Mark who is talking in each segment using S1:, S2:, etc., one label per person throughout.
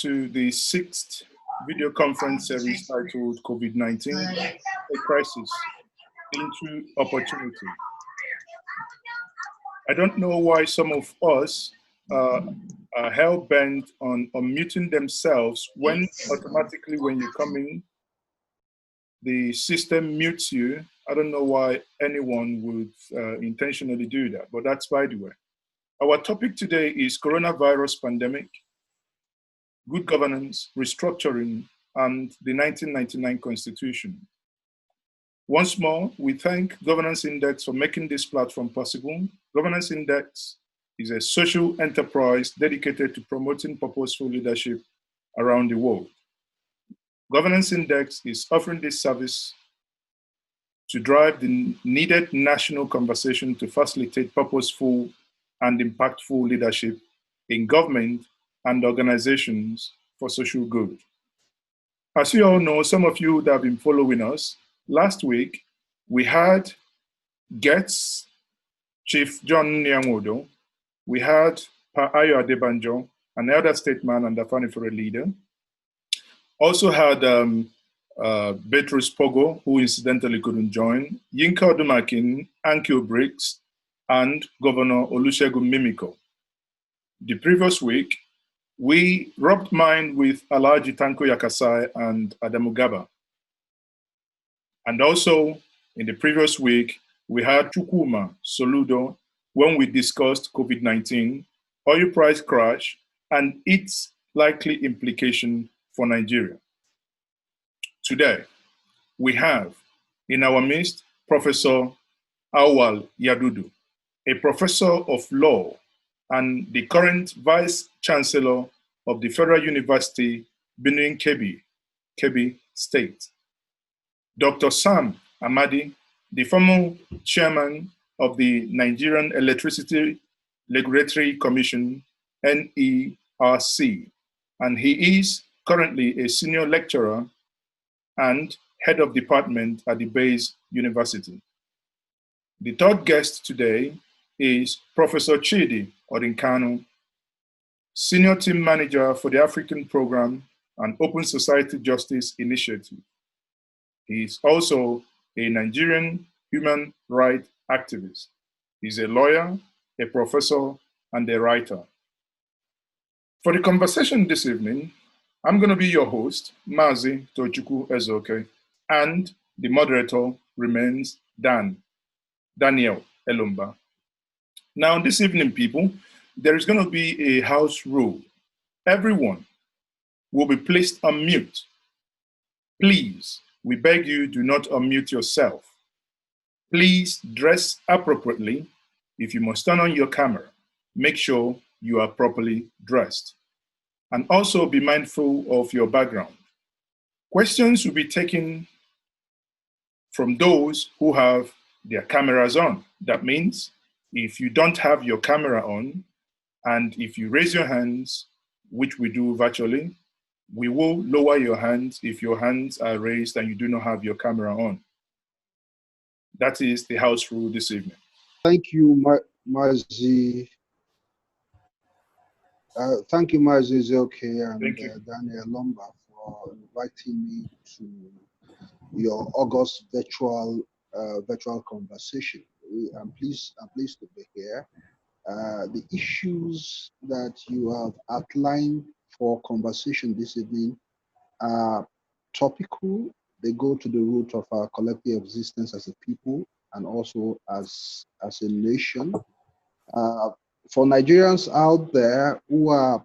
S1: to the 6th video conference series titled COVID-19, a crisis into opportunity. I don't know why some of us are hell-bent on muting themselves when automatically when you come in, the system mutes you. I don't know why anyone would intentionally do that, but that's by the way. Our topic today is coronavirus pandemic, good governance, restructuring, and the 1999 Constitution. Once more, we thank Governance Index for making this platform possible. Governance Index is a social enterprise dedicated to promoting purposeful leadership around the world. Governance Index is offering this service to drive the needed national conversation to facilitate purposeful and impactful leadership in government and organizations for social good. As you all know, some of you that have been following us, last week we had guests, Chief John Nyanwodo, we had Pa Ayo Adebanjo, an elder statesman and a Fanifere leader. Also had Beatrice Pogo, who incidentally couldn't join, Yinka Odumakin, Ankyo Briggs, and Governor Olusegun Mimiko. The previous week, we rubbed mind with Alhaji Tanko Yakasai and Adamu Gaba. And also, in the previous week, we had Chukwuma Soludo when we discussed COVID-19, oil price crash, and its likely implication for Nigeria. Today, we have in our midst Professor Auwal Yadudu, a professor of law and the current Vice Chancellor of the Federal University, Benin Kebbi State. Dr. Sam Amadi, the former chairman of the Nigerian Electricity Regulatory Commission, NERC, and he is currently a senior lecturer and head of department at the Bayes University. The third guest today is Professor Chidi Odinkalu, Senior Team Manager for the African Program and Open Society Justice Initiative. He is also a Nigerian human rights activist. He's a lawyer, a professor, and a writer. For the conversation this evening, I'm going to be your host, Maazi Tochukwu Ezeoke, and the moderator remains Daniel Elombah. Now, this evening, people, there is going to be a house rule. Everyone will be placed on mute. Please, we beg you, do not unmute yourself. Please dress appropriately. If you must turn on your camera, make sure you are properly dressed. And also be mindful of your background. Questions will be taken from those who have their cameras on. That means if you don't have your camera on, and if you raise your hands, which we do virtually, we will lower your hands if your hands are raised and you do not have your camera on. That is the house rule this evening.
S2: Thank you, Maazi. Thank you, Maazi Ezeoke and Daniel Elombah for inviting me to your August virtual conversation. I'm pleased to be here. The issues that you have outlined for conversation this evening are topical. They go to the root of our collective existence as a people and also as a nation. For Nigerians out there who are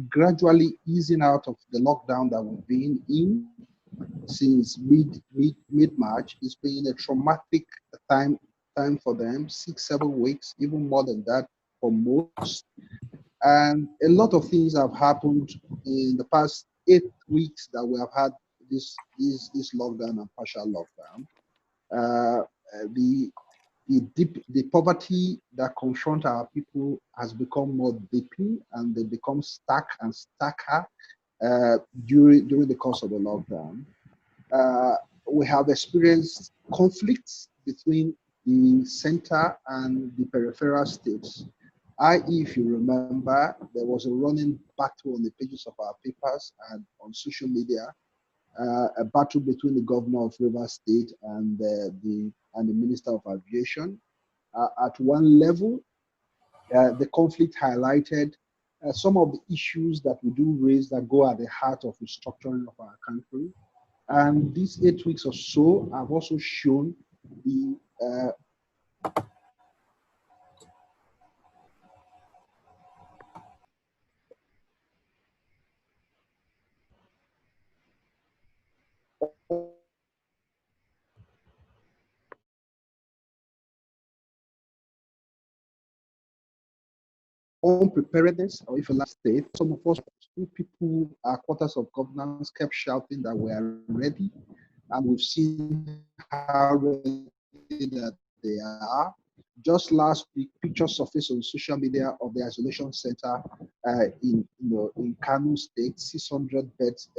S2: gradually easing out of the lockdown that we've been in since mid-March, it's been a traumatic time for them, 6-7 weeks, even more than that for most. And a lot of things have happened in the past 8 weeks that we have had this lockdown and partial lockdown. The poverty that confront our people has become more deepening, and they become stuck and stacker during the course of the lockdown. We have experienced conflicts between the center and the peripheral states. i.e., if you remember, there was a running battle on the pages of our papers and on social media, a battle between the governor of Rivers State and the Minister of Aviation. At one level, the conflict highlighted some of the issues that we do raise that go at the heart of restructuring of our country. And these 8 weeks or so have also shown the unpreparedness, or if you like state, some of us, people, quarters of governance, kept shouting that we are ready, and we've seen how ready that they are. Just last week, pictures surfaced on social media of the isolation center in Kano State, 600 beds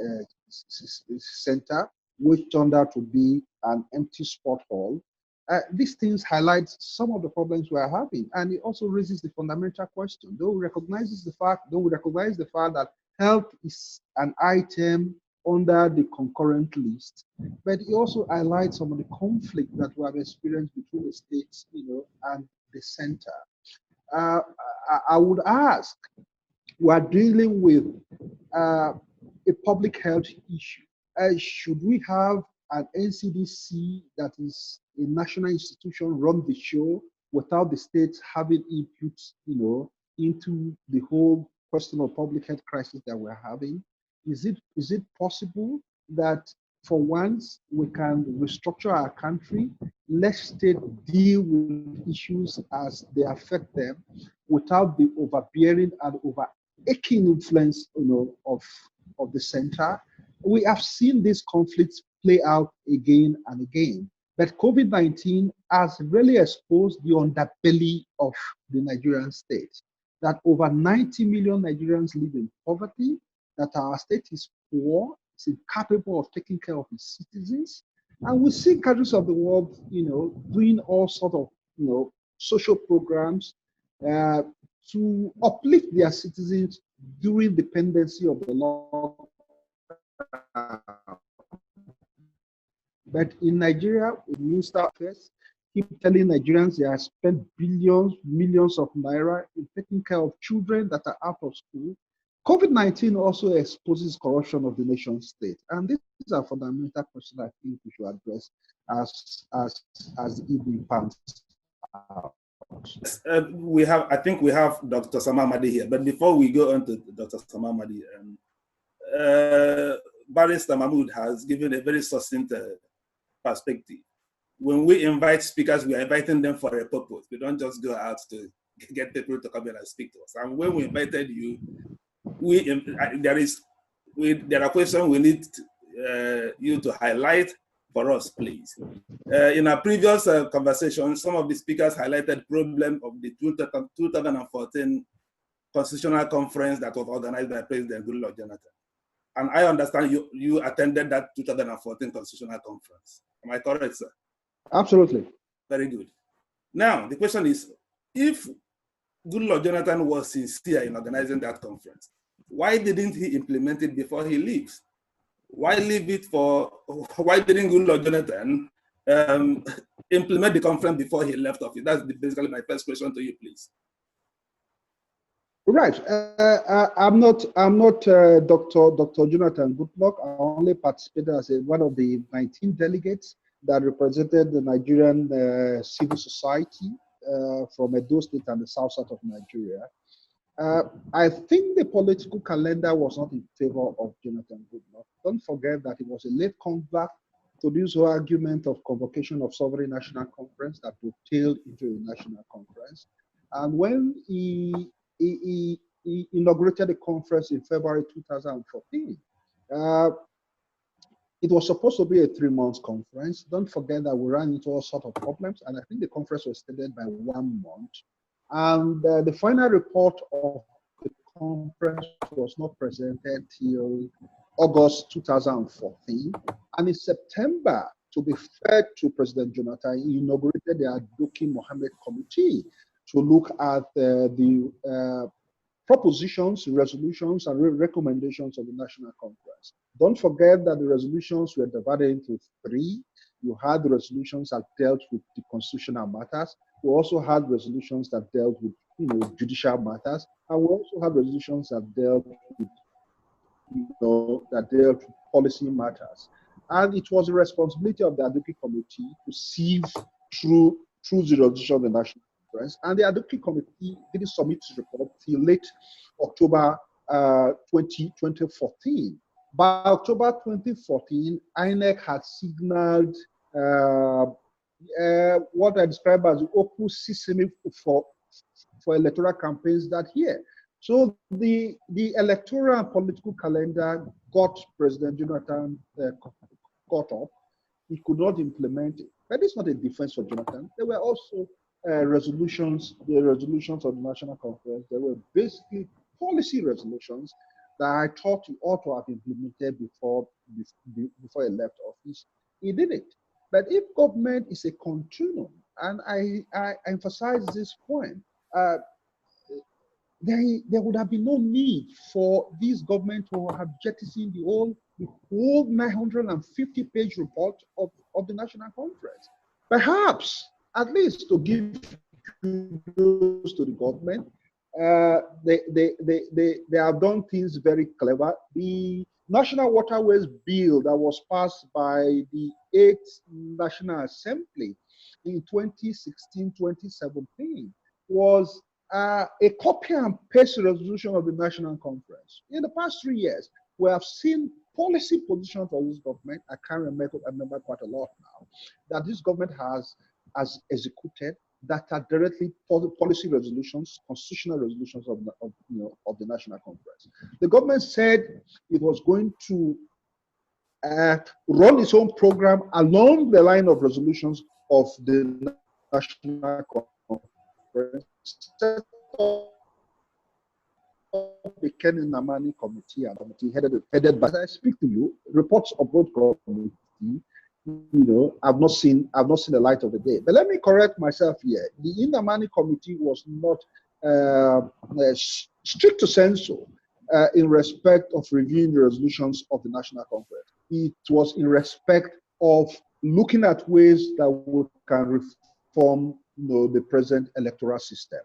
S2: center, which turned out to be an empty sport hall. These things highlight some of the problems we are having, and it also raises the fundamental question. Though we recognize the fact that health is an item under the concurrent list, but it also highlights some of the conflict that we have experienced between the states, and the center. I would ask, we are dealing with a public health issue. Should we have an NCDC that is a national institution run the show without the states having input, into the whole question of public health crisis that we're having? Is it possible that for once we can restructure our country, let states deal with issues as they affect them without the overbearing and over-aching influence, of the center? We have seen these conflicts play out again and again, but COVID-19 has really exposed the underbelly of the Nigerian state, that over 90 million Nigerians live in poverty, that our state is poor, is incapable of taking care of its citizens. And we see countries of the world, doing all sorts of, social programs to uplift their citizens during the pendency of the law. But in Nigeria, the Minister of Affairs keep telling Nigerians they have spent billions, millions of naira in taking care of children that are out of school. COVID-19 also exposes corruption of the nation state. And this is a fundamental question I think we should address as the evening pans out.
S3: I think we have Dr. Amadi here, but before we go on to Dr. Amadi, Barrister Mahmud has given a very succinct perspective. When we invite speakers, we are inviting them for a purpose. We don't just go out to get people to come in and speak to us. And when we invited you, there are questions we need you to highlight for us, please. In our previous conversation, some of the speakers highlighted problem of the 2014 Constitutional Conference that was organized by President Goodluck Jonathan. And I understand you attended that 2014 Constitutional Conference. Am I correct, sir?
S2: Absolutely.
S3: Very good. Now, the question is, if Goodluck Jonathan was sincere in organizing that conference, why didn't he implement it before he leaves? Why didn't Goodluck Jonathan implement the conference before he left office? That's basically my first question to you, please.
S2: Right. I'm not Dr. Jonathan Goodluck. I only participated as one of the 19 delegates that represented the Nigerian civil society from Edo State and the south of Nigeria. I think the political calendar was not in favor of Jonathan Goodluck. Don't forget that it was a late convert to this whole argument of convocation of sovereign national conference that dovetailed into a national conference. And when he inaugurated the conference in February 2014, it was supposed to be a 3-month conference. Don't forget that we ran into all sorts of problems, and I think the conference was extended by 1 month. And the final report of the conference was not presented till August 2014. And in September, to be fair to President Jonathan, he inaugurated the Adoki Mohammed Committee, to look at the propositions, resolutions, and recommendations of the National Conference. Don't forget that the resolutions were divided into three. You had the resolutions that dealt with the constitutional matters. We also had resolutions that dealt with, judicial matters, and we also had resolutions that dealt with, policy matters. And it was the responsibility of the Advocate Committee to sieve through the resolution of the National Conference. And the Advocate Committee didn't submit its report till late October 2014. By October 2014, INEC had signaled what I describe as open sesame for electoral campaigns that year. So the electoral and political calendar got President Jonathan caught up. He could not implement it. But it's not a defense for Jonathan. There were also resolutions, the resolutions of the National Conference. They were basically policy resolutions that I thought he ought to have implemented before he left office. He did it. But if government is a continuum, and I emphasize this point, there would have been no need for this government to have jettisoned the whole 950-page report of the National Conference. Perhaps, at least to give kudos to the government, they have done things very clever. The National Waterways Bill that was passed by the 8th National Assembly in 2016-2017 was a copy and paste resolution of the National Conference. In the past 3 years, we have seen policy positions of this government. I can't remember quite a lot now, that this government has executed that are directly policy resolutions, constitutional resolutions of the National Conference. The government said it was going to run its own program along the line of resolutions of the National Conference. Set up the Kenny Namani committee, headed by, as I speak to you, reports of both committees, I've not seen the light of the day. But let me correct myself here. The Indamani committee was not strict to censor in respect of reviewing the resolutions of the National Conference. It was in respect of looking at ways that we can reform the present electoral system.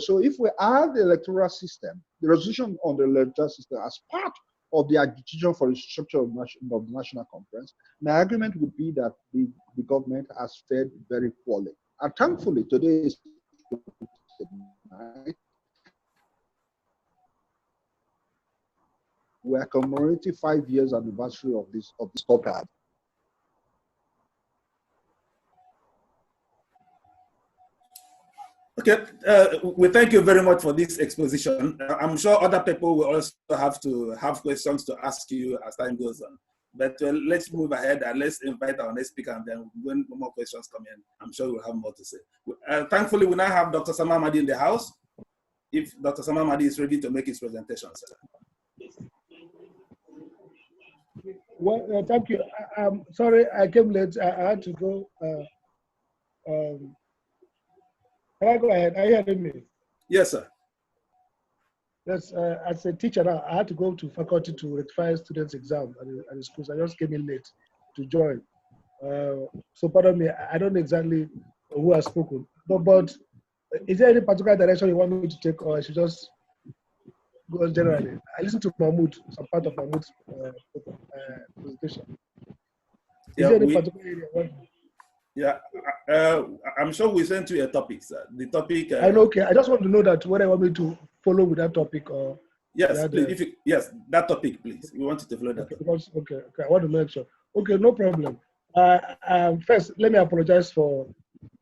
S2: So if we add the electoral system, the resolution on the electoral system as part of the agitation for the structure of the National Conference, my argument would be that the government has fared very poorly. And thankfully, today is we are commemorating 5 years anniversary of this topic.
S3: Okay, we thank you very much for this exposition. I'm sure other people will also have to have questions to ask you as time goes on. But let's move ahead and let's invite our next speaker, and then when more questions come in, I'm sure we'll have more to say. Thankfully, we now have Dr. Amadi in the house. If Dr. Amadi is ready to make his presentation, sir.
S4: Well, thank you. I'm sorry I came late. I had to go. Can I go ahead? Are you hearing me?
S3: Yes, sir.
S4: Yes, as a teacher now, I had to go to faculty to rectify students' exam at the schools. I just came in late to join. So pardon me, I don't know exactly who has spoken. But is there any particular direction you want me to take, or I should just go generally? I listened to Mahmud, some part of Mahmud's presentation. Is there any particular area?
S3: Yeah, I'm sure we sent you a topic, sir. The topic.
S4: I know. Okay, I just want to know that whether I want me to follow with that topic or.
S3: Yes, please. Yes, that topic, please. We want you to follow that.
S4: Okay, because, okay, I want to make sure. Okay, no problem. First, let me apologize for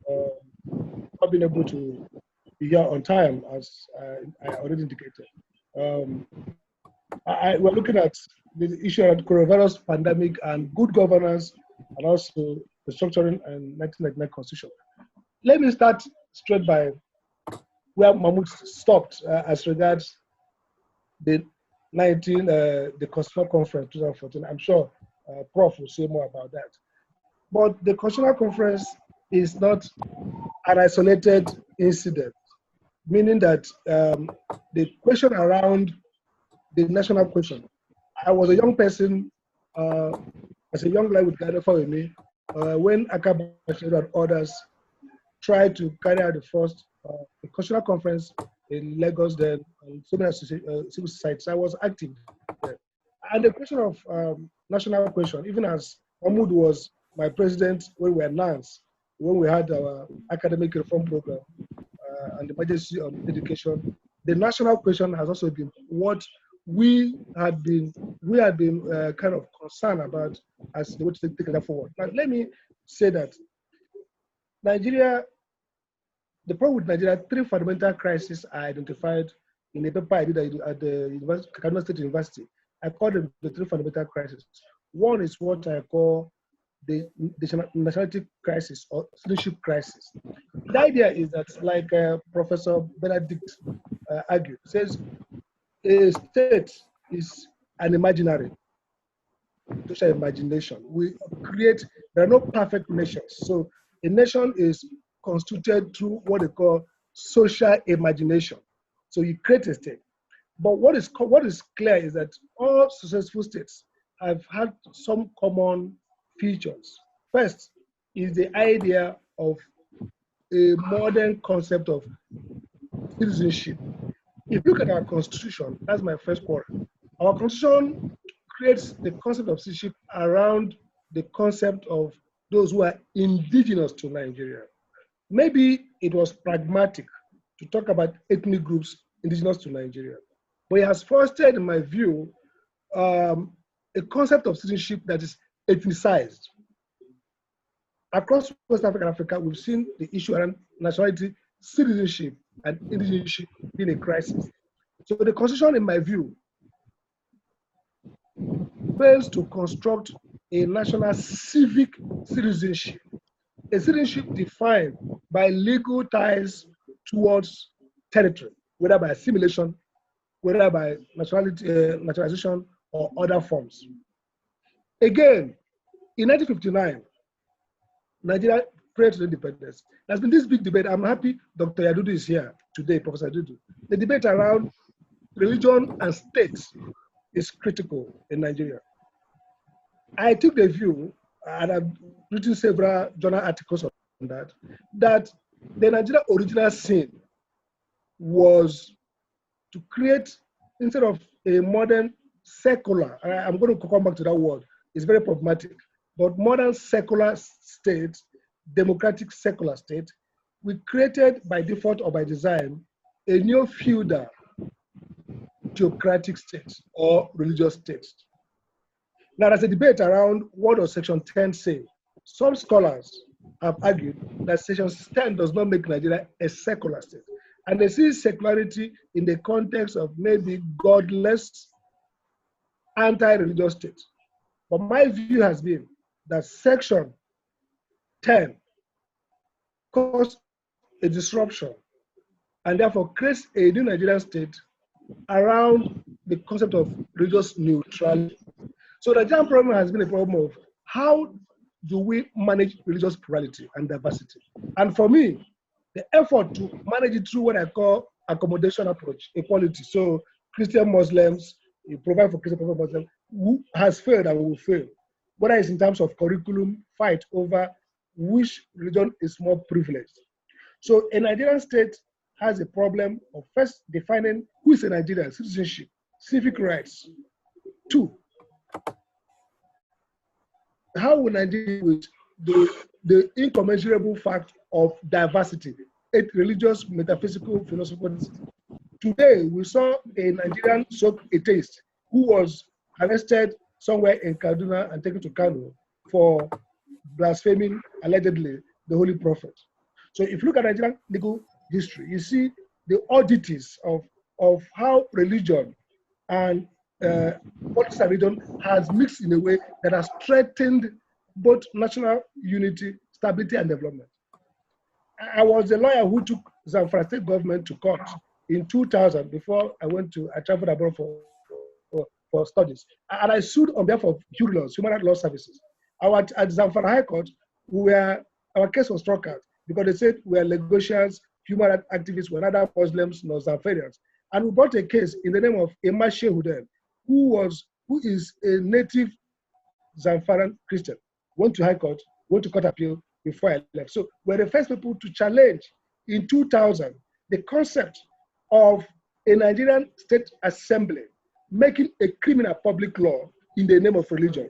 S4: not being able to be here on time, as I already indicated. We're looking at the issue of coronavirus pandemic and good governance, and also restructuring and 1999 constitution. Let me start straight by where Mahmud stopped as regards the Constitutional Conference 2014. I'm sure Prof will say more about that. But the Constitutional Conference is not an isolated incident. meaning that the question around the national question. I was a young person, as a young lad with Ghana for me, when Akaba and others tried to carry out the first cultural conference in Lagos, then so many civil societies. I was active there. And the question of national question, even as Mahmud was my president when we announced, when we had our academic reform program and the emergency on education, the national question has also been what we had been kind of concerned about as the way to take that forward. Now, let me say that Nigeria, the problem with Nigeria, 3 fundamental crises are identified in a paper I did at the Kaduna State University. I call them the 3 fundamental crises. One is what I call the nationality crisis or citizenship crisis. The idea is that, like Professor Benedict argued, says a state is an imaginary social imagination. We create, there are no perfect nations. So a nation is constituted through what they call social imagination. So you create a state. But what is clear is that all successful states have had some common features. First is the idea of a modern concept of citizenship. If you look at our constitution, that's my first quarrel. Our constitution creates the concept of citizenship around the concept of those who are indigenous to Nigeria. Maybe it was pragmatic to talk about ethnic groups indigenous to Nigeria, but it has fostered, in my view, a concept of citizenship that is ethnicized. Across West Africa and Africa, we've seen the issue around nationality, citizenship, and indigeneity being a crisis. So the constitution, in my view, fails to construct a national civic citizenship, a citizenship defined by legal ties towards territory, whether by assimilation, whether by naturalization, or other forms. Again, in 1959, Nigeria prior to independence, there's been this big debate. I'm happy Dr. Yadudu is here today, Professor Yadudu. The debate around religion and state is critical in Nigeria. I took the view, and I've written several journal articles on that, that the Nigeria original sin was to create, instead of a modern secular, I'm going to come back to that word, it's very problematic, but modern secular state, democratic secular state, we created by default or by design a new feudal theocratic state or religious state. Now there's a debate around what does Section 10 say. Some scholars have argued that Section 10 does not make Nigeria a secular state. And they see secularity in the context of maybe godless, anti-religious state. But my view has been that Section 10 caused a disruption and therefore creates a new Nigerian state around the concept of religious neutrality. So the Nigerian problem has been a problem of how do we manage religious plurality and diversity. And for me, the effort to manage it through what I call accommodation approach, equality. So Christian Muslims, you provide for Christian Muslims, who has failed and will fail. Whether it's in terms of curriculum, fight over which religion is more privileged. So a Nigerian state has a problem of first defining who is a Nigerian, citizenship, civic rights. 2, how will Nigeria deal with the incommensurable fact of diversity, religious, metaphysical, philosophical. Today, we saw a Nigerian atheist who was arrested somewhere in Kaduna and taken to Kano for blaspheming, allegedly, the Holy Prophet. So if you look at Nigerian legal history, you see the oddities of how religion and politics and religion has mixed in a way that has threatened both national unity, stability, and development. I was a lawyer who took Zamfara state government to court in 2000 before I traveled abroad for studies. And I sued on behalf of HURLOS, Human Rights Law Services. At Zamfara High Court, our case was struck out because they said we are Lagosians, human rights activists were neither Muslims nor Zamfarians. And we brought a case in the name of Emma Shehuden, who is a native Zamfaran Christian, went to High Court, went to Court Appeal before I left. So we're the first people to challenge in 2000 the concept of a Nigerian state assembly making a criminal public law in the name of religion.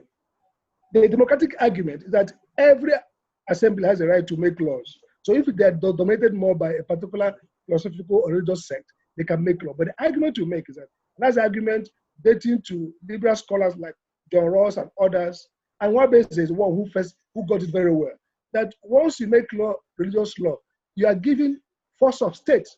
S4: The democratic argument is that every assembly has a right to make laws. So if they are dominated more by a particular philosophical or religious sect, they can make law. But the argument you make is that, that's the argument dating to liberal scholars like John Ross and others, and one basis is one who got it very well, that once you make law, religious law, you are giving force of state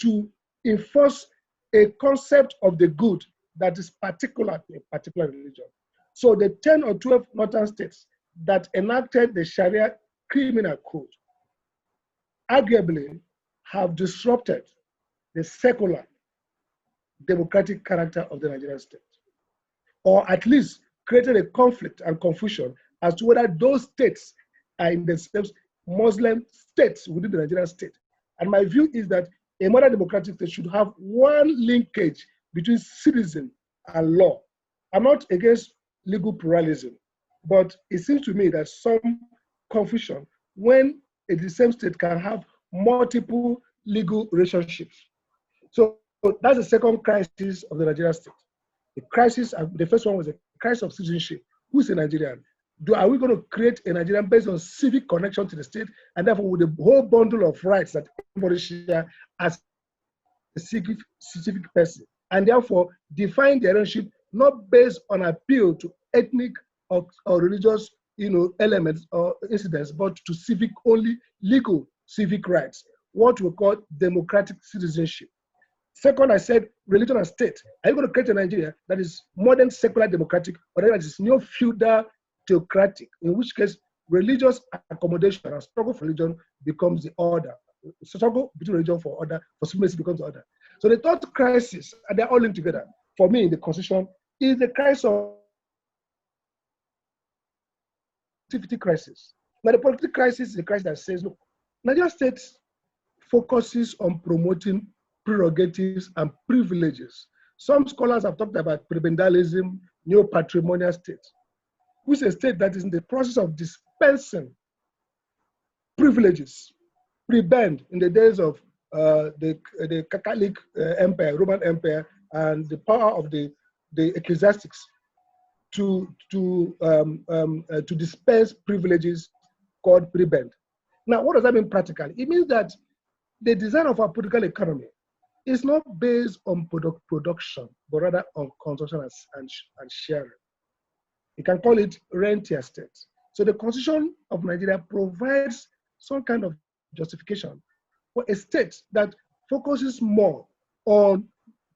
S4: to enforce a concept of the good that is particular to a particular religion. So the 10 or 12 northern states that enacted the Sharia criminal code arguably have disrupted the secular democratic character of the Nigerian state, or at least created a conflict and confusion as to whether those states are in themselves Muslim states within the Nigerian state. And my view is that a modern democratic state should have one linkage between citizen and law. I'm not against legal pluralism, but it seems to me that some confusion when the same state can have multiple legal relationships. So that's the second crisis of the Nigerian state. The crisis, the first one was a crisis of citizenship. Who's a Nigerian? Are we going to create a Nigerian based on civic connection to the state, and therefore with the whole bundle of rights that everybody share as a civic person, and therefore define their ownership not based on appeal to ethnic or religious elements or incidents, but to civic only legal civic rights, what we call democratic citizenship. Second, I said religion and state. Are you going to create a Nigeria that is modern secular democratic, or that is neo-feudal theocratic, in which case religious accommodation and struggle for religion becomes the order. Struggle between religion for order, for supremacy becomes the order. So the third crisis, and they're all linked together, for me in the constitution, is the crisis of productivity crisis. Now the productivity crisis is a crisis that says, look, Nigeria state focuses on promoting prerogatives and privileges. Some scholars have talked about prebendalism, neo-patrimonial state, which is a state that is in the process of dispensing privileges. Prebend in the days of the Catholic Empire, Roman Empire, and the power of the ecclesiastics to dispense privileges called prebend. Now, what does that mean practically? It means that the design of our political economy is not based on production, but rather on consumption and sharing. You can call it rentier state. So the Constitution of Nigeria provides some kind of justification for a state that focuses more on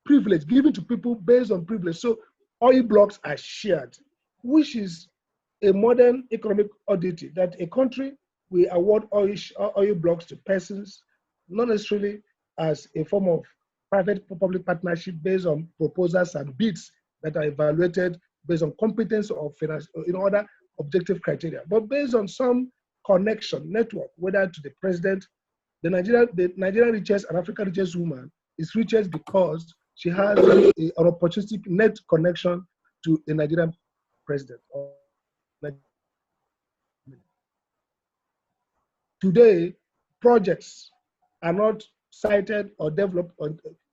S4: privilege given to people based on privilege. So oil blocks are shared, which is a modern economic oddity, that a country will award oil blocks to persons, not necessarily as a form of private-public partnership based on proposals and bids that are evaluated based on competence or other objective criteria, but based on some connection, network, whether to the president. The Nigerian richest and African richest woman is richest because she has an opportunistic net connection to the Nigerian president. Today, projects are not cited or developed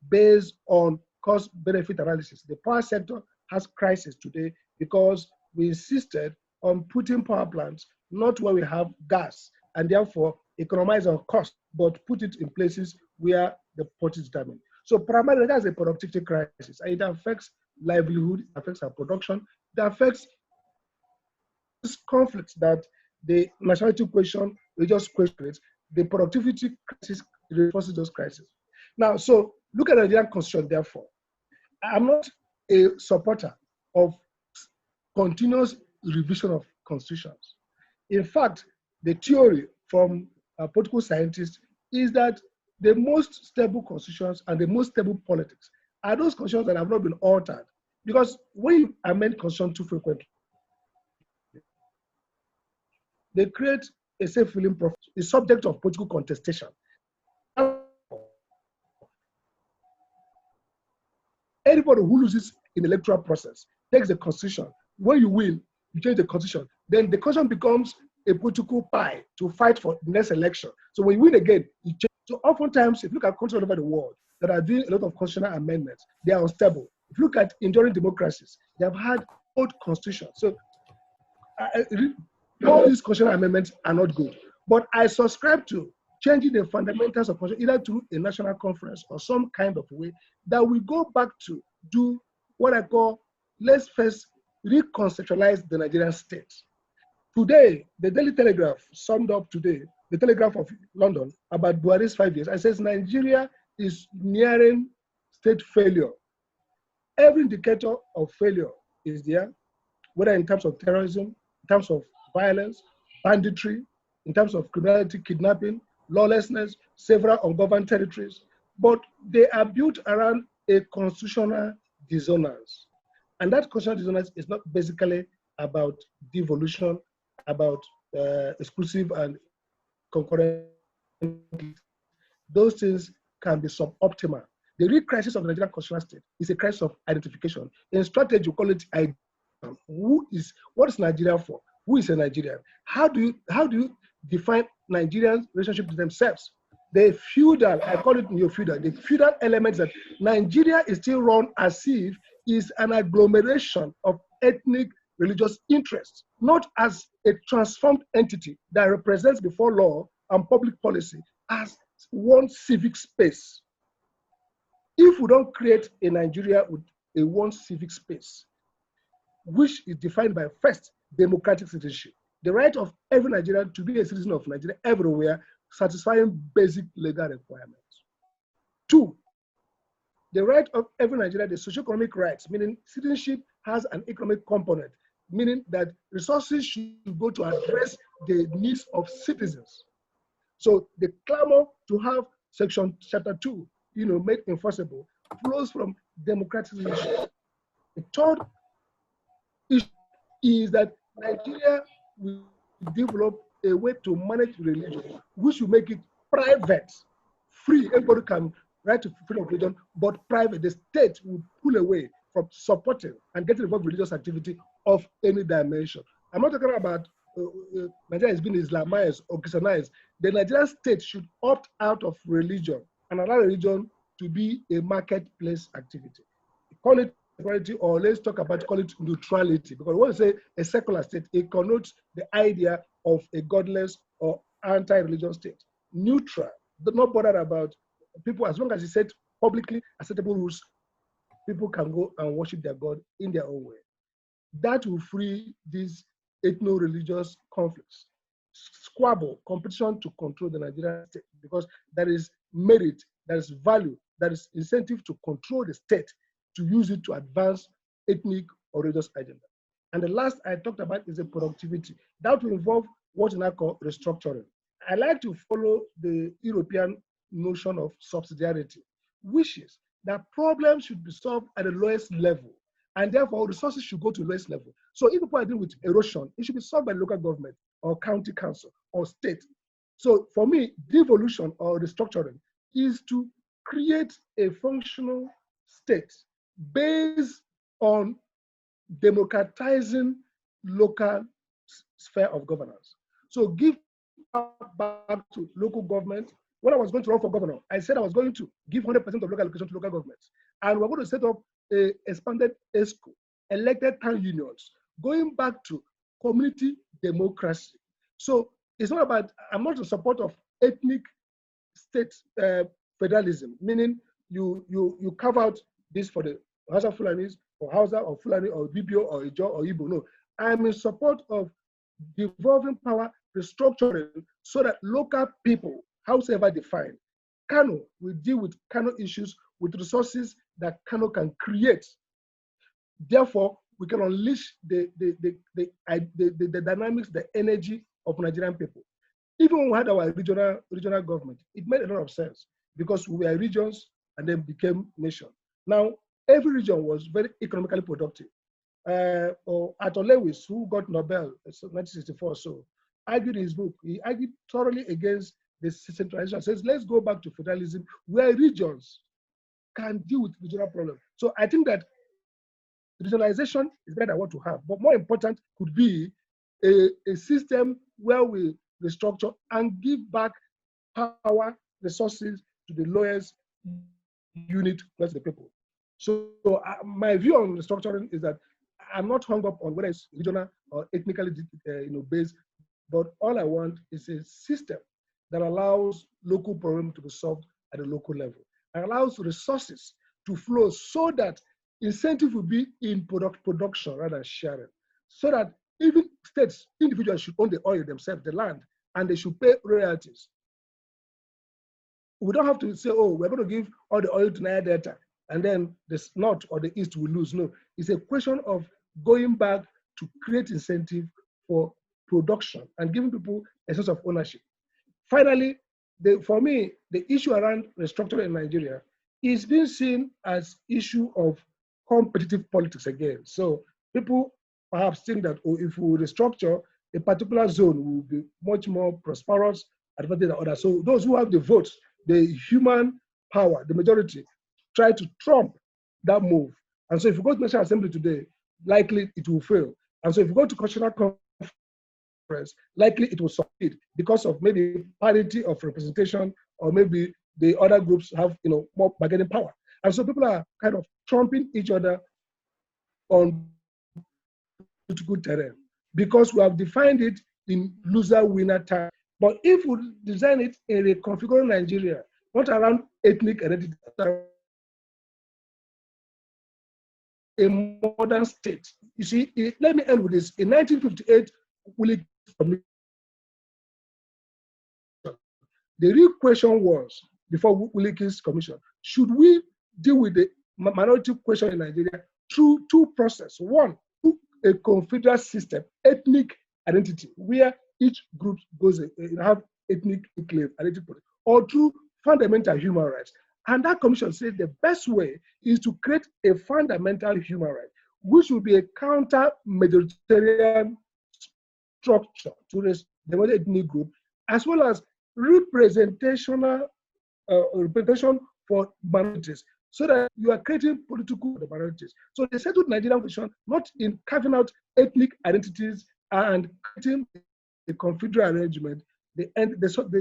S4: based on cost-benefit analysis. The power sector has crisis today because we insisted on putting power plants not where we have gas and therefore economize on cost, but put it in places where the pot is determined. So primarily that's a productivity crisis. It affects livelihood, it affects our production, it affects this conflict that the nationality question, religious questions, the productivity crisis reinforces those crises. Now, so look at the Nigerian constitution, therefore. I'm not a supporter of continuous revision of constitutions. In fact, the theory from political scientists is that the most stable constitutions and the most stable politics are those constitutions that have not been altered. Because when you amend constitution too frequently, they create a self-fulfilling prophecy, a subject of political contestation. Anybody who loses in the electoral process takes the constitution. When you win, you change the constitution. Then the constitution becomes a political pie to fight for the next election. So when you win again, you change. So oftentimes, if you look at countries all over the world that are doing a lot of constitutional amendments, they are unstable. If you look at enduring democracies, they have had old constitutions. So all these constitutional amendments are not good. But I subscribe to changing the fundamentals of constitution, either through a national conference or some kind of way that we go back to do what I call, let's first reconceptualize the Nigerian state. Today, the Daily Telegraph summed up today, the Telegraph of London, about Buhari's 5 years. I says Nigeria is nearing state failure. Every indicator of failure is there, whether in terms of terrorism, in terms of violence, banditry, in terms of criminality, kidnapping, lawlessness, several ungoverned territories. But they are built around a constitutional dissonance. And that constitutional dissonance is not basically about devolution, about exclusive and concurrent. Those things can be suboptimal. The real crisis of the Nigerian constitutional state is a crisis of identification. In strategy, we call it identity. What is Nigeria for? Who is a Nigerian? How do you define Nigerians' relationship to themselves? The feudal, I call it neo-feudal, the feudal elements that Nigeria is still run as if is an agglomeration of ethnic religious interests, not as a transformed entity that represents before law and public policy as one civic space. If we don't create a Nigeria with a one civic space, which is defined by first, democratic citizenship, the right of every Nigerian to be a citizen of Nigeria everywhere, satisfying basic legal requirements. 2, the right of every Nigerian, the socio-economic rights, meaning citizenship has an economic component, meaning that resources should go to address the needs of citizens. So the clamor to have Section Chapter 2, made enforceable, flows from democratic citizenship. The third issue is that Nigeria will develop a way to manage religion, which will make it private, free. Everybody can right to freedom of religion, but private. The state will pull away from supporting and getting involved in religious activity of any dimension. I'm not talking about Nigeria has been Islamized or Christianized. The Nigerian state should opt out of religion and allow religion to be a marketplace activity. Call it equality, or let's call it neutrality, because when we say a secular state, it connotes the idea of a godless or anti-religion state. Neutral, not bothered about people, as long as you set publicly acceptable rules, people can go and worship their God in their own way. That will free these ethno-religious conflicts, squabble, competition to control the Nigerian state, because there is merit, there is value, there is incentive to control the state, to use it to advance ethnic or religious agenda. And the last I talked about is the productivity. That will involve what I call restructuring. I like to follow the European notion of subsidiarity, which is that problems should be solved at the lowest level, and therefore resources should go to the lowest level. So if people are dealing with erosion, it should be solved by the local government or county council or state. So for me, devolution or restructuring is to create a functional state based on democratizing local sphere of governance. So give back to local government. When I was going to run for governor, I said I was going to give 100% of local allocation to local governments. And we're going to set up a expanded ESCO, elected town unions, going back to community democracy. So it's not about, I'm not in support of ethnic state federalism, meaning you carve out this for the Hausa Fulanis, or Hausa or Fulani or Bibio or Ijo or Igbo. No, I'm in support of devolving power, restructuring, so that local people, however defined, Kano will deal with Kano issues with resources that Kano can create. Therefore, we can unleash the dynamics, the energy of Nigerian people. Even when we had our regional government, it made a lot of sense because we were regions and then became nation. Now, every region was very economically productive. Arthur Lewis, who got Nobel in 1964, so argued in his book, he argued thoroughly against this centralization. Says, let's go back to federalism, where regions can deal with regional problems. So I think that regionalization is better than what to have, but more important could be a system where we restructure and give back power, resources to the lowest unit plus the people. So my view on restructuring is that I'm not hung up on whether it's regional or ethnically based, but all I want is a system that allows local problems to be solved at a local level, and allows resources to flow so that incentive will be in production rather than sharing, so that even states, individuals should own the oil themselves, the land, and they should pay royalties. We don't have to say, oh, we're going to give all the oil to Niger Delta, and then the north or the east will lose. No, it's a question of going back to create incentive for production and giving people a sense of ownership. Finally, for me, the issue around restructuring in Nigeria is being seen as issue of competitive politics again. So people perhaps think that, oh, if we restructure, a particular zone will be much more prosperous, advantage than others. So those who have the votes, the human power, the majority, try to trump that move. And so if you go to National Assembly today, likely it will fail. And so if you go to Constitutional Conference, likely it will succeed because of maybe parity of representation, or maybe the other groups have more bargaining power. And so people are kind of trumping each other on political terrain because we have defined it in loser-winner time. But if we design it in a configured Nigeria, not around ethnic identity, a modern state. You see, let me end with this. In 1958, the real question was, before Wilkins Commission, should we deal with the minority question in Nigeria through two processes? One, a confederal system, ethnic identity, where each group goes have ethnic enclave, identity, or through fundamental human rights. And that commission says the best way is to create a fundamental human right, which will be a counter-majoritarian structure to the ethnic group, as well as representation for minorities, so that you are creating political minorities. So they settled Nigerian position not in carving out ethnic identities and creating a confederal arrangement. They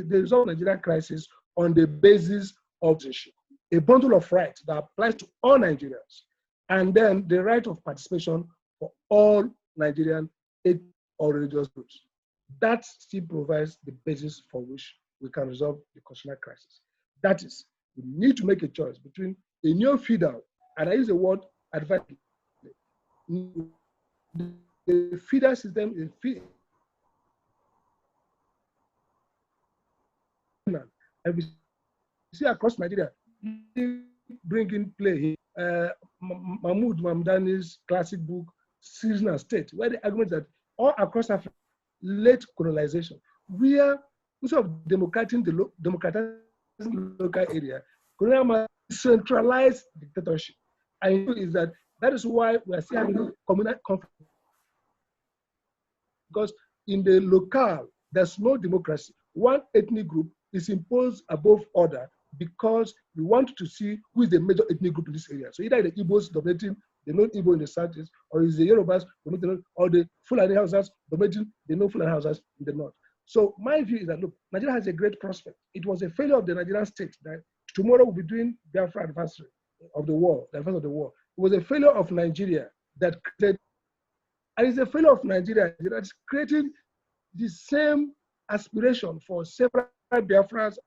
S4: resolve Nigerian crisis on the basis of a bundle of rights that applies to all Nigerians, and then the right of participation for all Nigerian ethnic or religious groups. That still provides the basis for which we can resolve the constitutional crisis. That is, we need to make a choice between a neo-feudal, and I use the word advantage. The feudal system is and we see across Nigeria, bring in play Mahmud Mamdani's classic book, Seasonal State, where the argument that all across Africa, late colonization, where instead of democratizing the local area, colonial centralized dictatorship. And is that is why we are seeing communal conflict. Because in the locale, there's no democracy. One ethnic group is imposed above other because we want to see who is the major ethnic group in this area. So either the Igbos dominating the non-Igbo in the southeast, or is the Yorubas dominating, or the Fulani Hausas dominating the non-Fulani Hausas in the north. So my view is that, look, Nigeria has a great prospect. It was a failure of the Nigerian state that tomorrow we'll be doing Biafra anniversary of the war, the advance of the war. It was a failure of Nigeria that created, and it's a failure of Nigeria that's creating the same aspiration for several Biafras.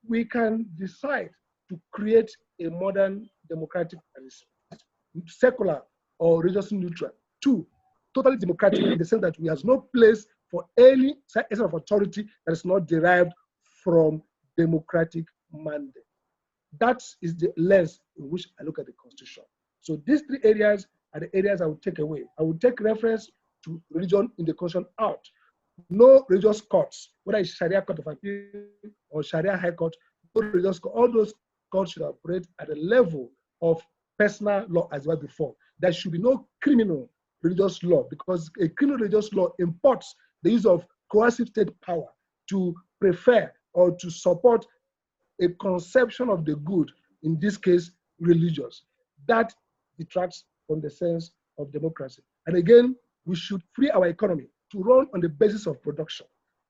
S4: We can decide to create a modern democratic, secular or religiously neutral. Two, totally democratic in the sense that we have no place for any essence of authority that is not derived from democratic mandate. That is the lens in which I look at the Constitution. So these three areas are the areas I would take away. I would take reference to religion in the Constitution out. No religious courts, whether it's Sharia Court of Appeal or Sharia High Court, no religious court, all those courts should operate at a level of personal law as well before. There should be no criminal religious law, because a criminal religious law imports the use of coercive state power to prefer or to support a conception of the good, in this case, religious. That detracts from the sense of democracy. And again, we should free our economy to run on the basis of production.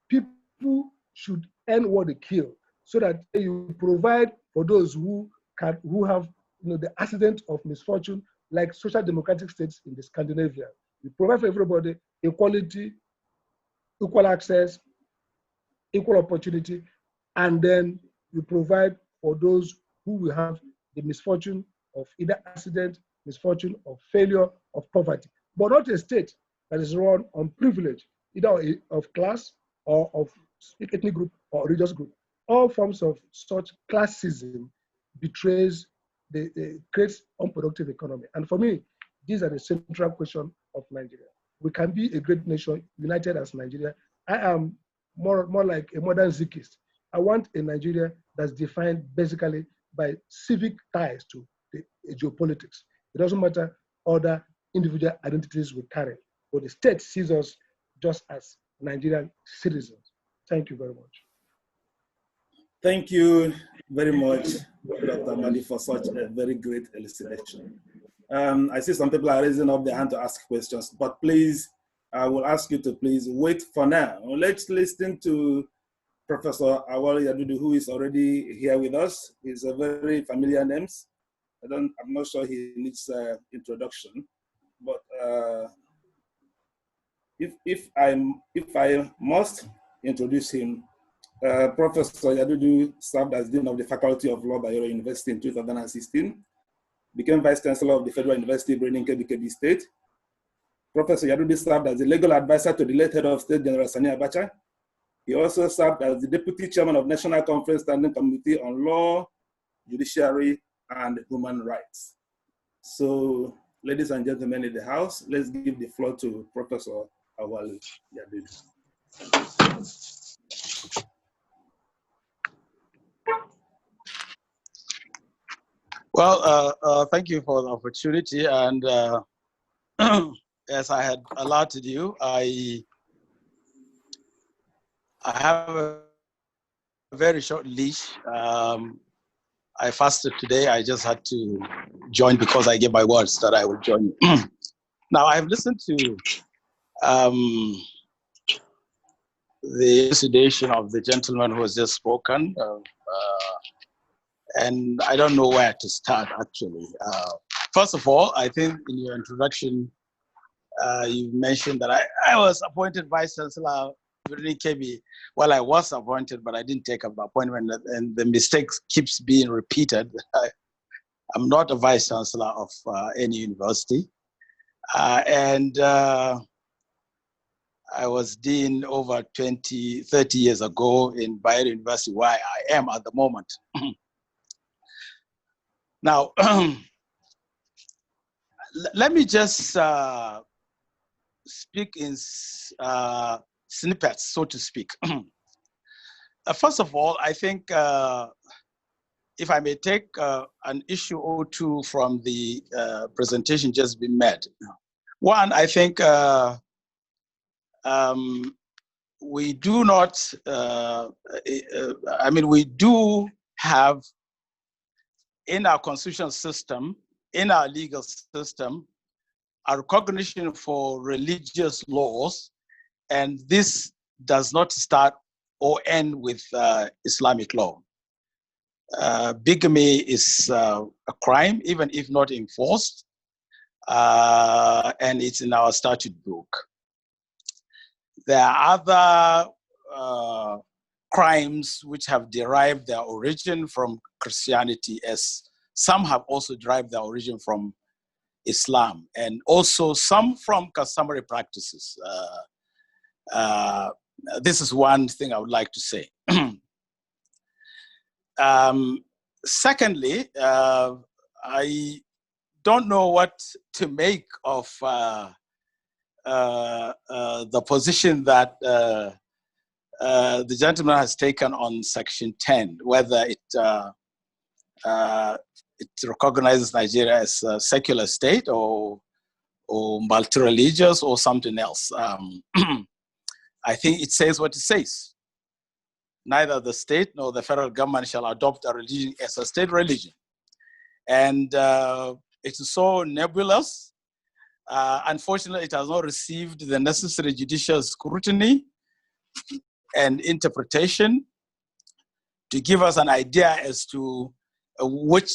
S4: People should earn what they kill, so that you provide for those who have the accident of misfortune, like social democratic states in the Scandinavia. You provide for everybody equality, equal access, equal opportunity, and then you provide for those who will have the misfortune of either accident, misfortune of failure, of poverty, but not a state that is run on privilege, either of class or of ethnic group or religious group. All forms of such classism betrays, creates unproductive economy. And for me, these are the central question of Nigeria. We can be a great nation, united as Nigeria. I am more like a modern Zikist. I want a Nigeria that's defined basically by civic ties to the geopolitics. It doesn't matter other individual identities we carry, but the state sees us just as Nigerian citizens. Thank you very much.
S3: Thank you very much, Dr. Amadi, for such a very great elucidation. I see some people are raising up their hand to ask questions, but please, I will ask you to please wait for now. Let's listen to Professor Auwal Yadudu, who is already here with us. He's a very familiar name. I'm not sure he needs introduction, but if I must introduce him, Professor Yadudu served as Dean of the Faculty of Law, Bayero University in 2016, became Vice Chancellor of the Federal University, Kebbi State. Professor Yadudu served as the legal advisor to the late head of state, General Sani Abacha. He also served as the Deputy Chairman of National Conference Standing Committee on Law, Judiciary, and Human Rights. So, ladies and gentlemen in the House, let's give the floor to Professor Auwal Yadudu.
S5: Well, thank you for the opportunity. And as I had allotted you, I have a very short leash. I fasted today. I just had to join because I gave my words that I will join you. Now, I've listened to the elucidation of the gentleman who has just spoken. And I don't know where to start, actually. First of all, I think in your introduction, you mentioned that I was appointed Vice Chancellor during Kebbi. Well, I was appointed, but I didn't take up the appointment, and the mistake keeps being repeated. I'm not a Vice Chancellor of any university. I was Dean over 30 years ago in Bayero University, where I am at the moment. Now, let me just speak in snippets, so to speak. First of all, I think if I may take an issue or two from the presentation just been made. One, I think we do not, we do have in our constitutional system, in our legal system, a recognition for religious laws, and this does not start or end with Islamic law. Bigamy is a crime, even if not enforced, and it's in our statute book. There are other crimes which have derived their origin from Christianity, as some have also derived their origin from Islam, and also some from customary practices. This is one thing I would like to say. Secondly, I don't know what to make of the position that the gentleman has taken on Section 10, whether it recognizes Nigeria as a secular state or multi-religious or something else. I think it says what it says. Neither the state nor the federal government shall adopt a religion as a state religion. And it is so nebulous. Unfortunately, it has not received the necessary judicial scrutiny and interpretation to give us an idea as to what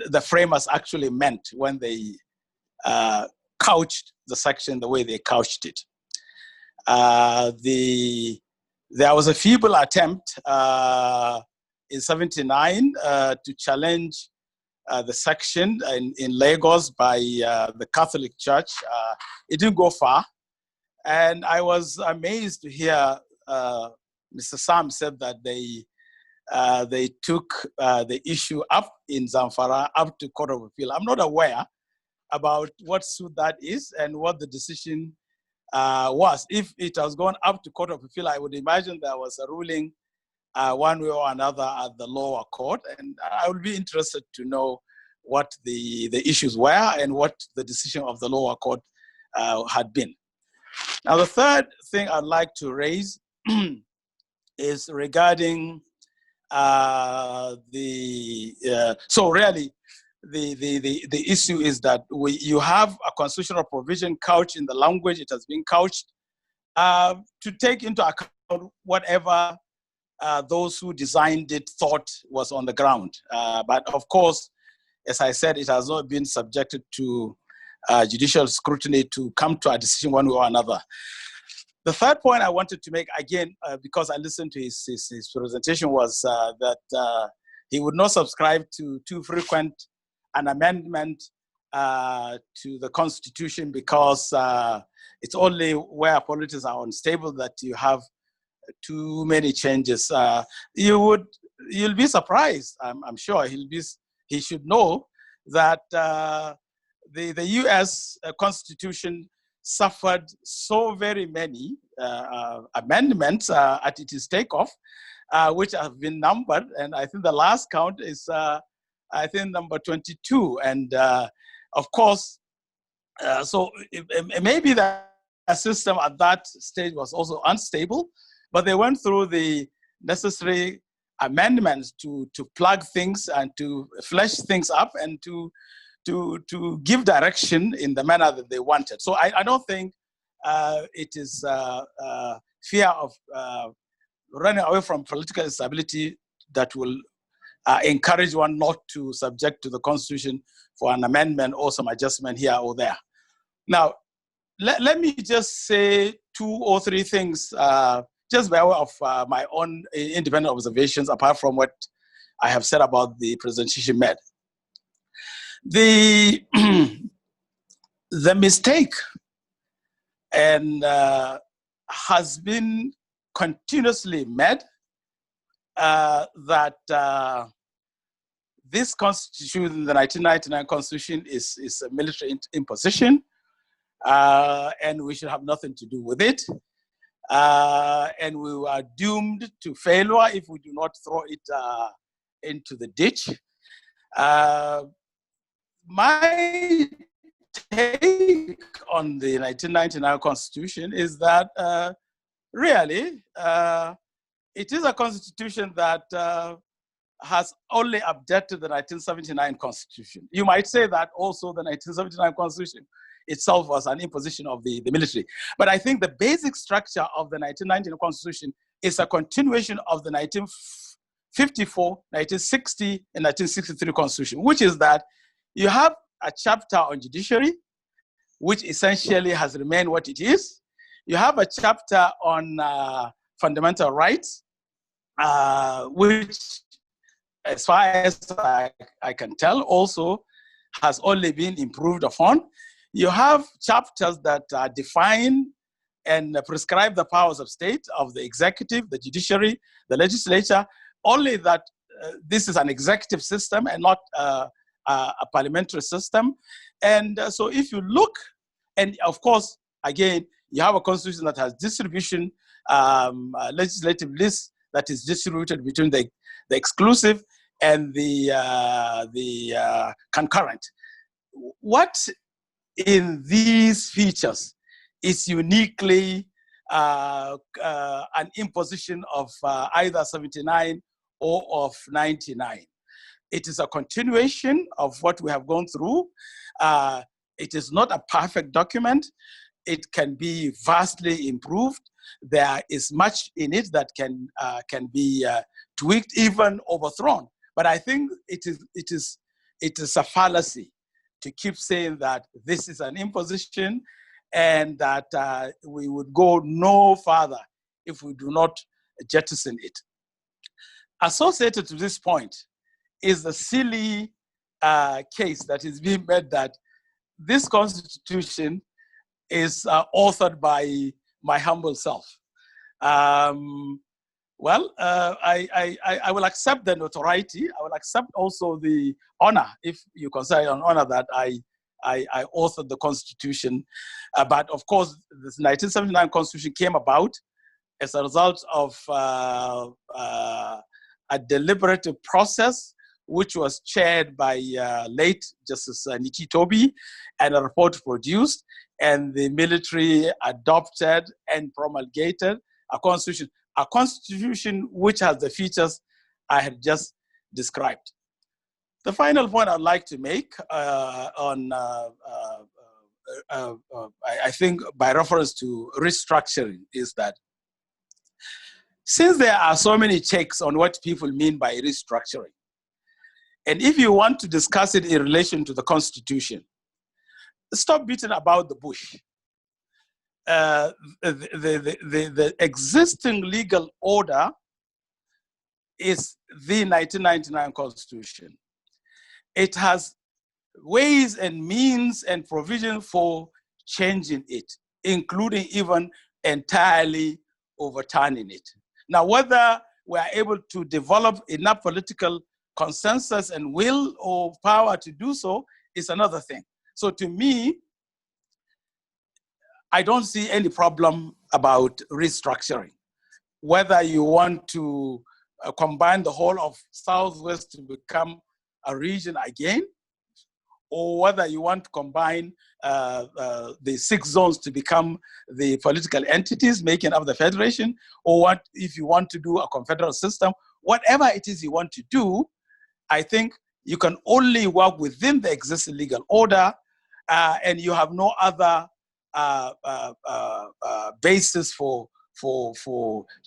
S5: the framers actually meant when they couched the section the way they couched it. There was a feeble attempt in '79 to challenge the section in Lagos by the Catholic Church. It didn't go far. And I was amazed to hear Mr. Sam said that they took the issue up in Zamfara, up to Court of Appeal. I'm not aware about what suit that is and what the decision was. If it has gone up to Court of Appeal, I would imagine there was a ruling one way or another at the lower court, and I would be interested to know what the issues were and what the decision of the lower court had been. Now, the third thing I'd like to raise is regarding so really the issue is that you have a constitutional provision couched in the language it has been couched to take into account whatever those who designed it thought was on the ground. But of course, as I said, it has not been subjected to judicial scrutiny to come to a decision one way or another. The third point I wanted to make, again, because I listened to his presentation, was that he would not subscribe to too frequent an amendment to the Constitution because it's only where politics are unstable that you have too many changes. You'll be surprised. I'm sure he should know that the U.S. Constitution suffered so very many amendments at its takeoff, which have been numbered, and I think the last count is I think number 22. And of course, so maybe the system at that stage was also unstable, but they went through the necessary amendments to plug things and to flesh things up and to give direction in the manner that they wanted. So I don't think it is fear of running away from political instability that will encourage one not to subject to the Constitution for an amendment or some adjustment here or there. Now, let me just say 2 or 3 things just by way of my own independent observations, apart from what I have said about the presentation made. The mistake and has been continuously made that this constitution, the 1999 constitution, is a military imposition, and we should have nothing to do with it. And we are doomed to failure if we do not throw it into the ditch. My take on the 1999 Constitution is that really it is a constitution that has only updated the 1979 Constitution. You might say that also the 1979 Constitution itself was an imposition of the military. But I think the basic structure of the 1999 Constitution is a continuation of the 1954, 1960, and 1963 Constitution, which is that you have a chapter on judiciary, which essentially has remained what it is. You have a chapter on fundamental rights, which, as far as I can tell, also has only been improved upon. You have chapters that define and prescribe the powers of state, of the executive, the judiciary, the legislature, only that this is an executive system and not a parliamentary system. And so if you look, and of course, again, you have a constitution that has distribution, legislative list that is distributed between the exclusive and the concurrent. What in these features is uniquely an imposition of either 79 or of 99? It is a continuation of what we have gone through. It is not a perfect document. It can be vastly improved. There is much in it that can be tweaked, even overthrown. But I think it is a fallacy to keep saying that this is an imposition and that we would go no further if we do not jettison it. Associated to this point is the silly case that is being made that this constitution is authored by my humble self. Well, I will accept the notoriety. I will accept also the honor, if you consider an honor, that I authored the Constitution. But of course, this 1979 Constitution came about as a result of a deliberative process, which was chaired by late Justice Niki Toby, and a report produced, and the military adopted and promulgated a constitution which has the features I had just described. The final point I'd like to make I think by reference to restructuring is that since there are so many checks on what people mean by restructuring, and if you want to discuss it in relation to the Constitution, stop beating about the bush. The existing legal order is the 1999 Constitution. It has ways and means and provision for changing it, including even entirely overturning it. Now, whether we are able to develop enough political consensus and will or power to do so is another thing. So to me, I don't see any problem about restructuring. Whether you want to combine the whole of Southwest to become a region again, or whether you want to combine the 6 zones to become the political entities making up the federation, or what if you want to do a confederal system, whatever it is you want to do, I think you can only work within the existing legal order, and you have no other basis for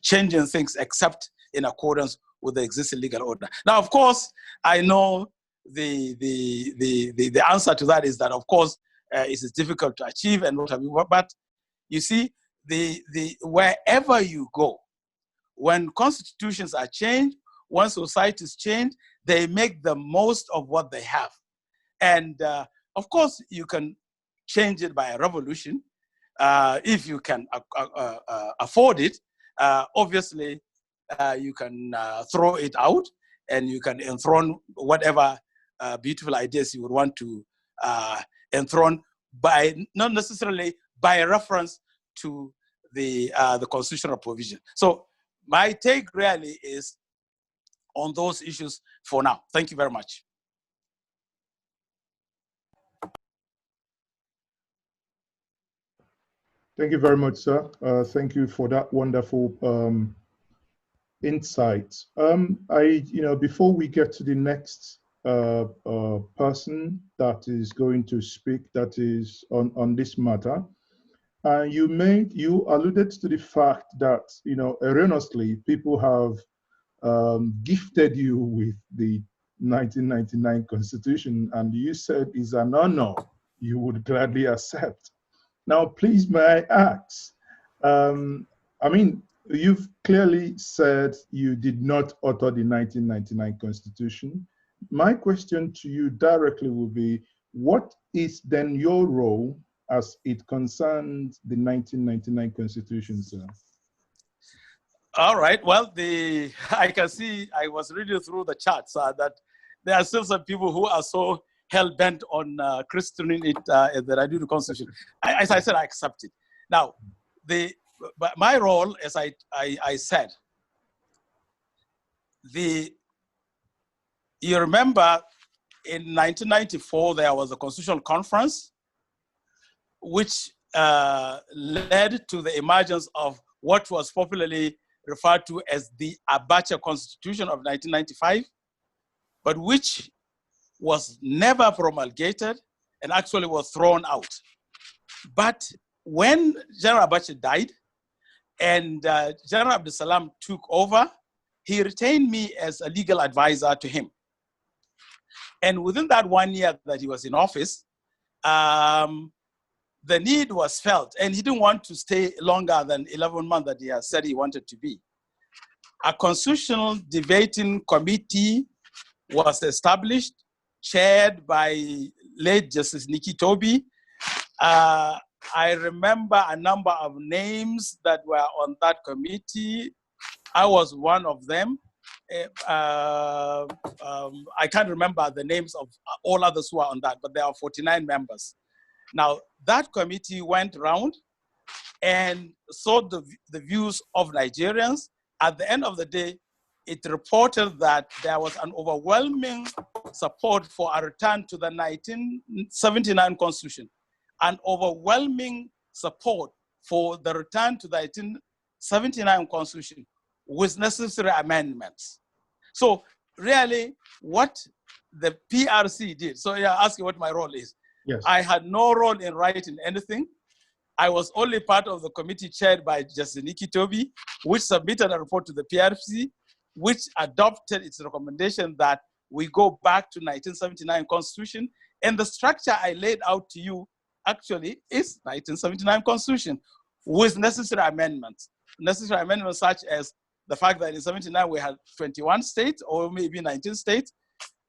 S5: changing things except in accordance with the existing legal order. Now, of course, I know the answer to that is that, of course, it is difficult to achieve and what have you. But you see, wherever you go, when constitutions are changed, when societies change, they make the most of what they have. And of course, you can change it by a revolution if you can afford it. Obviously, you can throw it out and you can enthrone whatever beautiful ideas you would want to enthrone, by not necessarily by reference to the constitutional provision. So my take really is on those issues for now. Thank you very much.
S1: Thank you very much, sir. Thank you for that wonderful insight. Before we get to the next person that is going to speak, that is on this matter, you alluded to the fact that erroneously people have gifted you with the 1999 Constitution, and you said is an honor you would gladly accept. Now, please, may I ask, you've clearly said you did not author the 1999 Constitution. My question to you directly will be, what is then your role as it concerns the 1999 Constitution, sir?
S5: All right, well, I can see, I was reading through the charts that there are still some people who are so hell-bent on christening it that I do the Constitution. As I said, I accept it. Now, but my role, as I said, you remember in 1994, there was a constitutional conference which led to the emergence of what was popularly referred to as the Abacha Constitution of 1995. but which was never promulgated and actually was thrown out. But when General Abacha died and General Abdul Salam took over, he retained me as a legal advisor to him. And within that 1 year that he was in office, the need was felt, and he didn't want to stay longer than 11 months that he has said he wanted to be. A constitutional debating committee was established, chaired by late Justice Nikki Toby. I remember a number of names that were on that committee. I was one of them. I can't remember the names of all others who are on that, but there are 49 members. Now, that committee went around and sought the views of Nigerians. At the end of the day, it reported that there was an overwhelming support for a return to the 1979 Constitution, an overwhelming support for the return to the 1979 Constitution with necessary amendments. So really, what the PRC did, so you're asking what my role is.
S1: Yes.
S5: I had no role in writing anything. I was only part of the committee chaired by Justice Nikki Toby, which submitted a report to the PRC, which adopted its recommendation that we go back to 1979 Constitution. And the structure I laid out to you actually is 1979 Constitution with necessary amendments. Necessary amendments such as the fact that in 79 we had 21 states or maybe 19 states.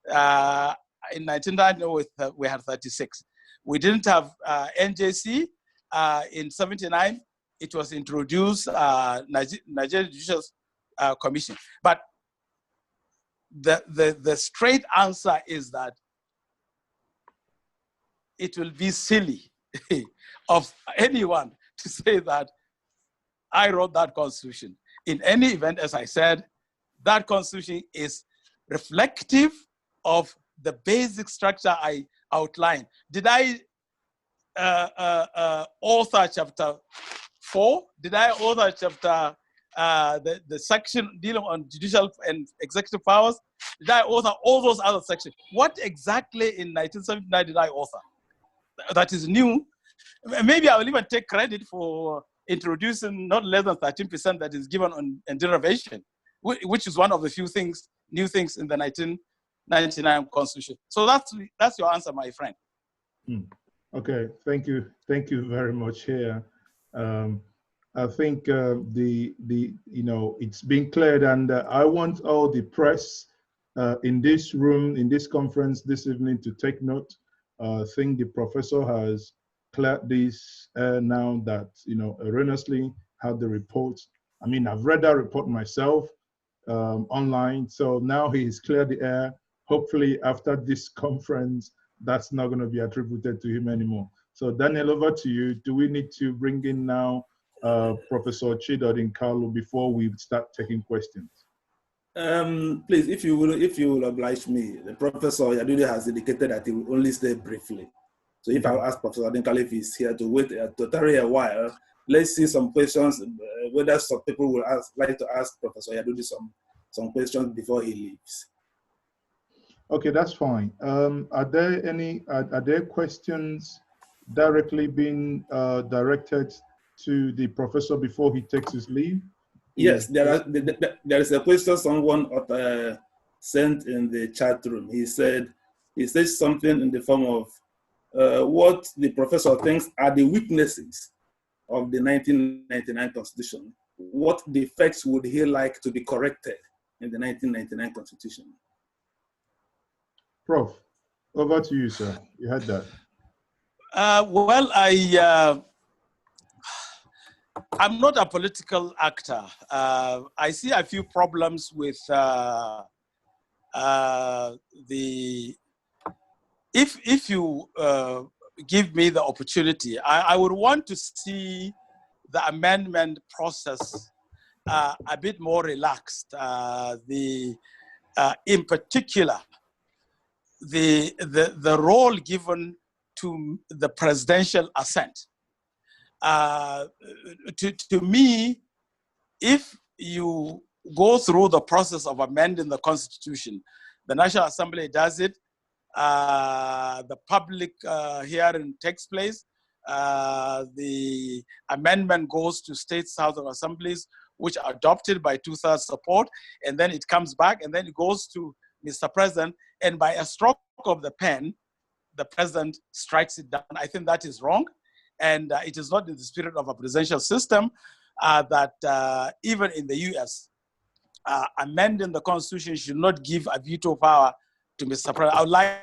S5: In 1990 we had 36. We didn't have NJC. In 79, it was introduced Nigeria Judicial Commission. But the straight answer is that it will be silly of anyone to say that I wrote that constitution. In any event, as I said, that constitution is reflective of the basic structure I outlined. Did I author chapter 4? Did I author chapter, the section dealing on judicial and executive powers? Did I author all those other sections? What exactly in 1979 did I author? That is new. Maybe I will even take credit for introducing not less than 13% that is given on derivation, which is one of the few things, new things in the 1999 Constitution. So that's your answer, my friend.
S1: Okay, thank you very much here. I think it's been cleared, and I want all the press in this room, in this conference this evening, to take note. I think the professor has cleared this now that erroneously had the report. I mean, I've read that report myself online, so now he's cleared the air. Hopefully, after this conference, that's not going to be attributed to him anymore. So Daniel, over to you. Do we need to bring in now Professor Chidi Odinkalu before we start taking questions?
S3: Please, if you will oblige me, the Professor Yadudu has indicated that he will only stay briefly. So if I'll ask Professor Odinkalu if he's here to wait to tarry a while, let's see some questions, whether some people will like to ask Professor Yadudu some questions before he leaves.
S1: Okay, that's fine. Are there questions directly being directed to the professor before he takes his leave?
S3: Yes, there is a question someone sent in the chat room. He said something in the form of what the professor thinks are the weaknesses of the 1999 Constitution. What defects would he like to be corrected in the 1999 Constitution?
S1: Prof, over to you, sir. You had that.
S5: Well, I'm not a political actor. I see a few problems with if you give me the opportunity, I would want to see the amendment process a bit more relaxed. In particular, the role given to the presidential assent. To me, if you go through the process of amending the Constitution, The National Assembly does it. The public hearing takes place. The amendment goes to States House of Assemblies, which are adopted by 2/3 support, and then it comes back, and then it goes to Mr. President, and by a stroke of the pen, the President strikes it down. I think that is wrong, and it is not in the spirit of a presidential system that even in the US, amending the Constitution should not give a veto power to Mr. President. I would like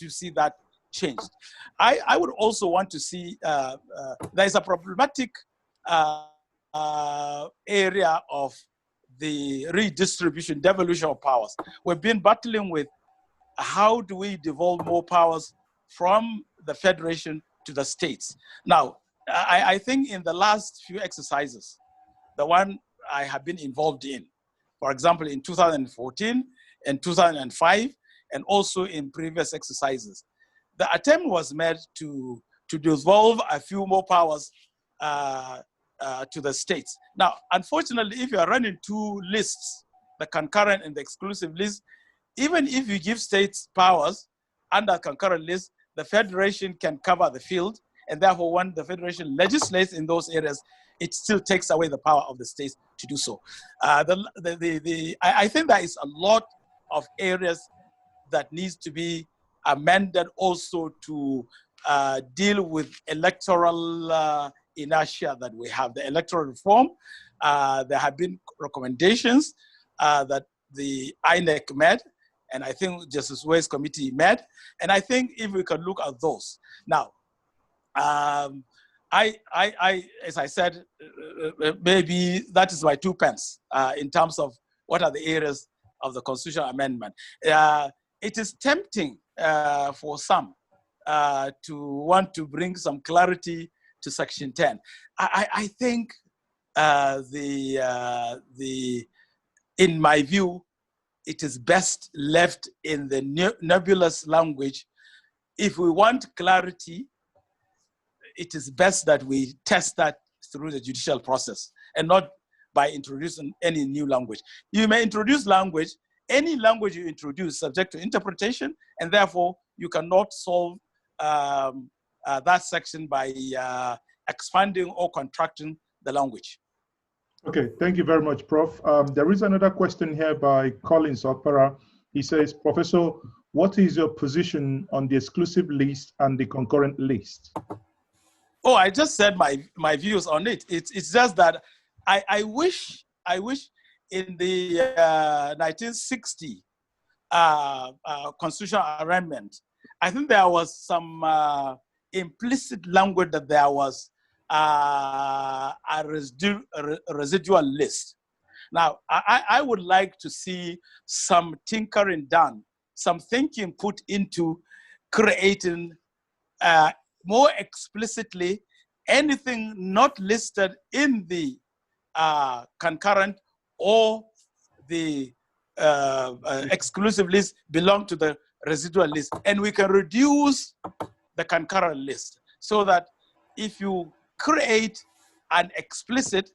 S5: to see that changed. I would also want to see, there is a problematic area of the redistribution, devolution of powers. We've been battling with how do we devolve more powers from the federation to the states. Now, I think in the last few exercises, the one I have been involved in, for example, in 2014 and 2005, and also in previous exercises, the attempt was made to devolve a few more powers to the states. Now, unfortunately, if you are running two lists, the concurrent and the exclusive list, even if you give states powers under concurrent list, the federation can cover the field, and therefore when the federation legislates in those areas, it still takes away the power of the states to do so. I think there is a lot of areas that needs to be amended also to deal with electoral inertia that we have, the electoral reform. There have been recommendations that the INEC made, and I think Justice Way's committee made, and I think if we can look at those. Now, as I said, maybe that is my 2 pence in terms of what are the areas of the constitutional amendment. It is tempting for some to want to bring some clarity to Section 10. I think in my view, it is best left in the nebulous language. If we want clarity, it is best that we test that through the judicial process and not by introducing any new language. You may introduce language, any language you introduce subject to interpretation, and therefore you cannot solve that section by expanding or contracting the language.
S1: Okay, thank you very much, Prof. There is another question here by Collins Opera. He says, Professor, what is your position on the exclusive list and the concurrent list?
S5: Oh, I just said my views on it. It's just that I wish in the 1960 constitutional amendment, I think there was some implicit language that there was a residual list. Now, I would like to see some tinkering done, some thinking put into creating more explicitly anything not listed in the concurrent or the exclusive list belong to the residual list. And we can reduce the concurrent list so that if you create an explicit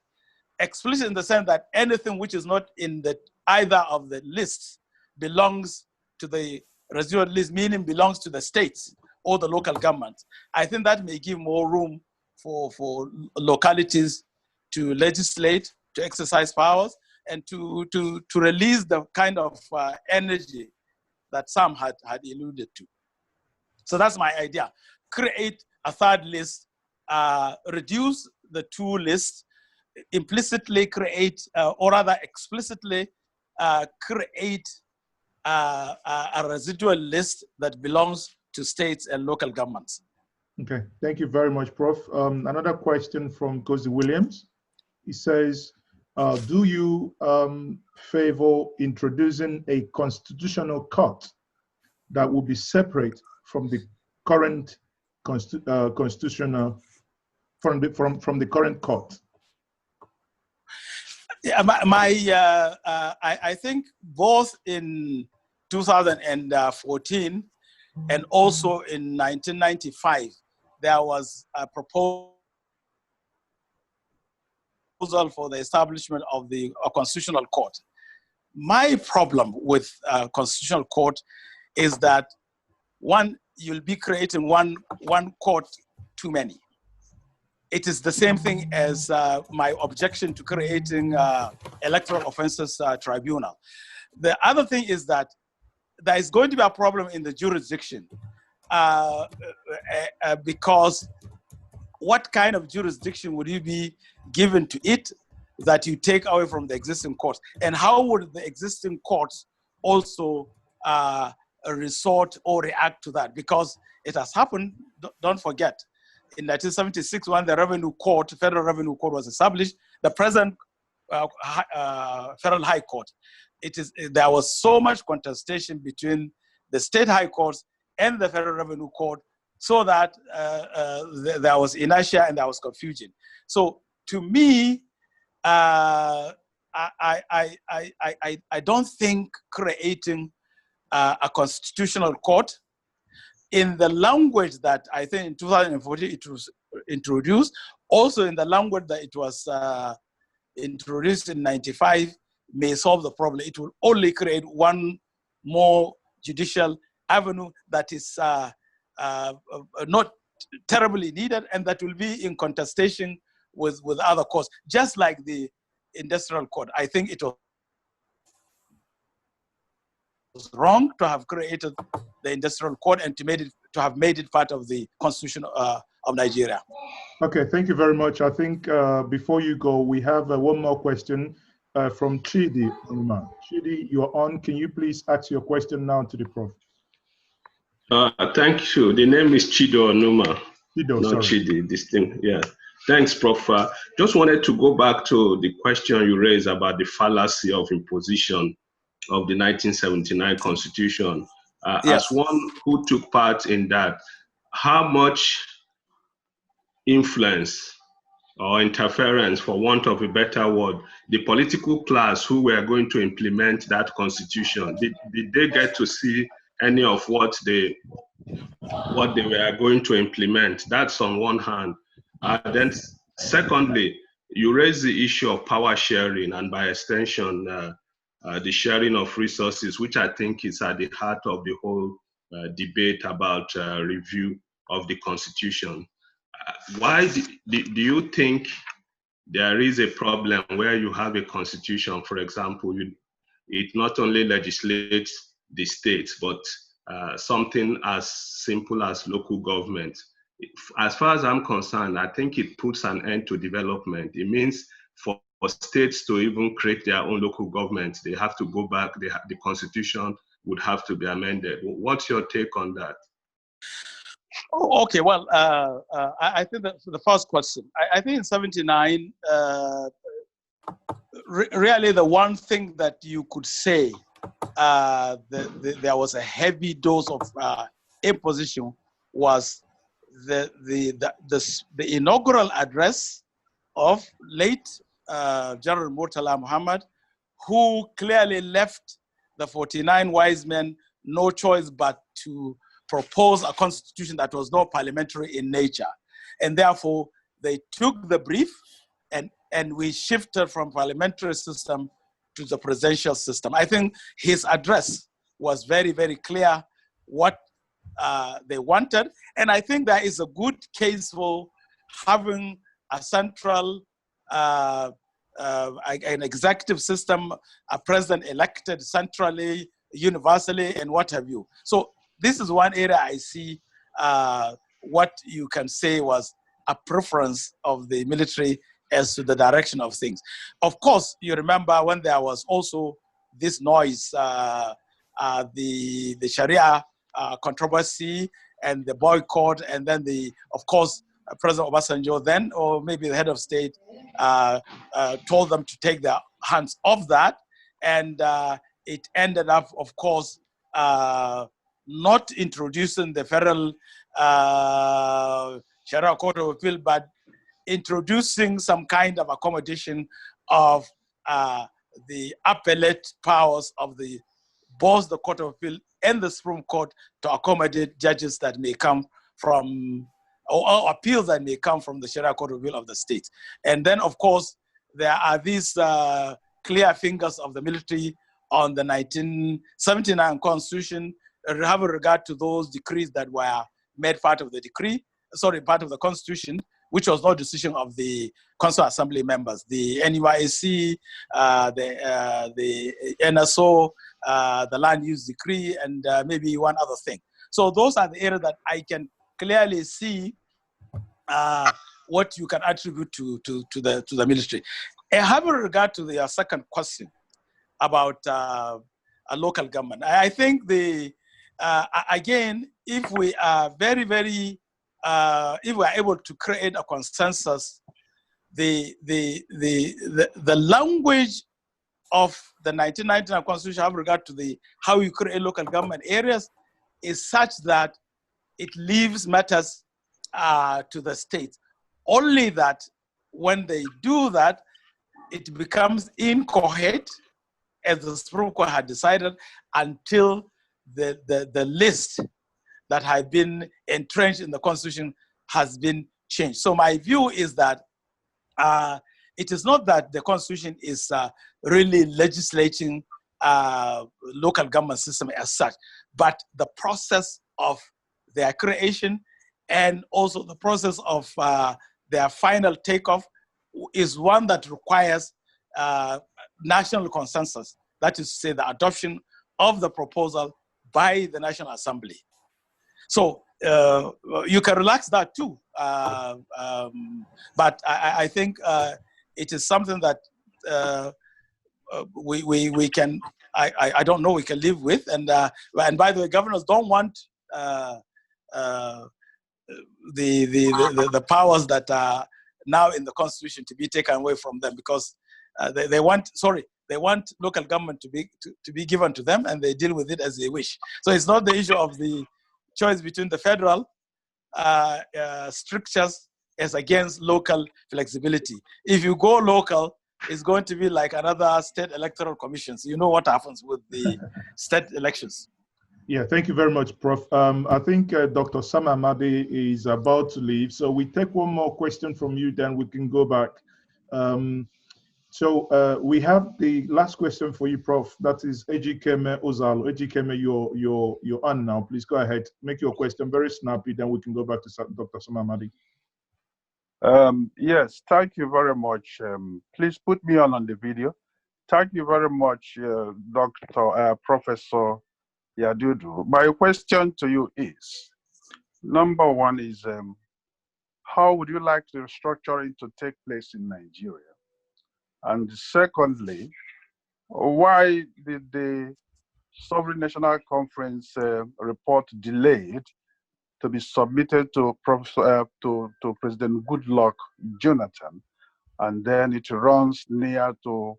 S5: in the sense that anything which is not in either of the lists belongs to the residual list, meaning belongs to the states or the local government. I think that may give more room for localities to legislate, to exercise powers, and to release the kind of energy that some had alluded to. So that's my idea. Create a third list, reduce the two lists, implicitly create, or rather explicitly create a residual list that belongs to states and local governments.
S1: Okay, thank you very much, Prof. Another question from Cozy Williams. He says, do you favor introducing a constitutional court that will be separate from the current constitutional, from the current court?
S5: Yeah, I think both in 2014 and also in 1995, there was a proposal for the establishment of the constitutional court. My problem with constitutional court is that, one, you'll be creating one court too many. It is the same thing as my objection to creating electoral offenses tribunal. The other thing is that there is going to be a problem in the jurisdiction because what kind of jurisdiction would you be given to it that you take away from the existing courts? And how would the existing courts also resort or react to that? Because it has happened, don't forget, in 1976, when the Federal Revenue Court was established, the present Federal High Court, there was so much contestation between the state high courts and the Federal Revenue Court, so that there was inertia and there was confusion. So to me, I don't think creating a constitutional court in the language that I think in 2014 it was introduced, also in the language that it was introduced in 95, may solve the problem. It will only create one more judicial avenue that is not terribly needed and that will be in contestation with other courts, just like the industrial court. I think it was wrong to have created the industrial court and to have made it part of the constitution of Nigeria.
S1: Okay, thank you very much. I think before you go, we have one more question from Chidi. Chidi, you're on. Can you please ask your question now to the Prof?
S6: Thank you. The name is Chido Onuma.
S1: Chido,
S6: not
S1: sorry.
S6: Chidi, this thing, yeah. Thanks, Prof. Just wanted to go back to the question you raised about the fallacy of imposition of the 1979 Constitution.
S5: Yes.
S6: As one who took part in that, how much influence or interference, for want of a better word, the political class who were going to implement that Constitution, did they get to see any of what they were going to implement? That's on one hand. Then secondly, you raise the issue of power sharing and by extension, the sharing of resources, which I think is at the heart of the whole debate about review of the Constitution. Why do you think there is a problem where you have a Constitution, for example, it not only legislates the states, but something as simple as local government? As far as I'm concerned, I think it puts an end to development. It means for states to even create their own local government, they have to go back, the Constitution would have to be amended. What's your take on that?
S5: Oh, okay, well, I think that for the first question, I think in 79, really the one thing that you could say there was a heavy dose of imposition was the inaugural address of late General Murtala Muhammad, who clearly left the 49 wise men no choice but to propose a constitution that was not parliamentary in nature. And therefore, they took the brief and we shifted from parliamentary system to the presidential system. I think his address was very, very clear what they wanted. And I think there is a good case for having a central, an executive system, a president elected centrally, universally, and what have you. So this is one area I see what you can say was a preference of the military as to the direction of things. Of course, you remember when there was also this noise, the Sharia controversy and the boycott, and then of course, President Obasanjo then, or maybe the head of state, told them to take their hands off that. And it ended up, of course, not introducing the federal Sharia Court of Appeal, but introducing some kind of accommodation of the appellate powers of both the Court of Appeal and the Supreme Court to accommodate judges that may come from, or appeals that may come from the Sharia Court of Appeal of the state. And then, of course, there are these clear fingers of the military on the 1979 Constitution, having regard to those decrees that were made part of the part of the Constitution, which was no decision of the Constituent Assembly members, the NUIC, the NSO, the Land Use Decree, and maybe one other thing. So those are the areas that I can clearly see what you can attribute to the military. Having regard to the second question about a local government, I think again, if we are if we are able to create a consensus, the language of the 1999 Constitution have regard to how you create local government areas is such that it leaves matters to the states. Only that when they do that, it becomes incoherent, as the Supreme Court had decided, until the list that had been entrenched in the Constitution has been changed. So my view is that it is not that the Constitution is really legislating local government system as such, but the process of their creation and also the process of their final takeoff is one that requires national consensus. That is to say, the adoption of the proposal by the National Assembly. So you can relax that too, but I think it is something that we can. I don't know, we can live with, and by the way, governors don't want the powers that are now in the Constitution to be taken away from them, because they want local government to be given to them, and they deal with it as they wish. So it's not the issue of the choice between the federal strictures as against local flexibility. If you go local, it's going to be like another state electoral commissions. You know what happens with the state elections.
S1: Yeah, thank you very much, Prof. I think Dr. Sam Amadi is about to leave. So we take one more question from you, then we can go back. So we have the last question for you, Prof. That is Ejikeme Ozalo. Ejikeme, you're on now. Please go ahead. Make your question very snappy, then we can go back to Dr. Sam Amadi.
S7: Yes, thank you very much. Please put me on the video. Thank you very much, Professor Yadudu. My question to you is, number one is, how would you like the restructuring to take place in Nigeria? And secondly, why did the Sovereign National Conference report delayed to be submitted to President Goodluck Jonathan, and then it runs near to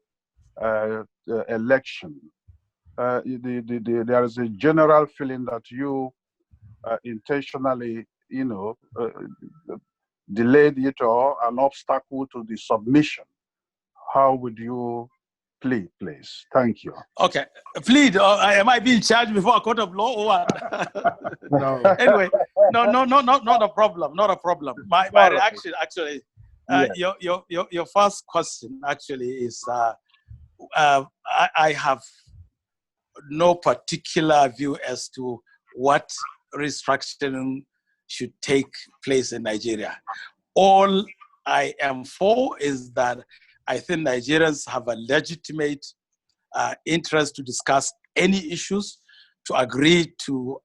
S7: election? There is a general feeling that you intentionally, delayed it or an obstacle to the submission. How would you plead, please? Thank you.
S5: Okay, plead. Am I being charged before a court of law or what?
S1: No.
S5: Anyway, not a problem. Not a problem. My reaction, actually, your first question actually is, I have no particular view as to what restructuring should take place in Nigeria. All I am for is that I think Nigerians have a legitimate interest to discuss any issues, to agree to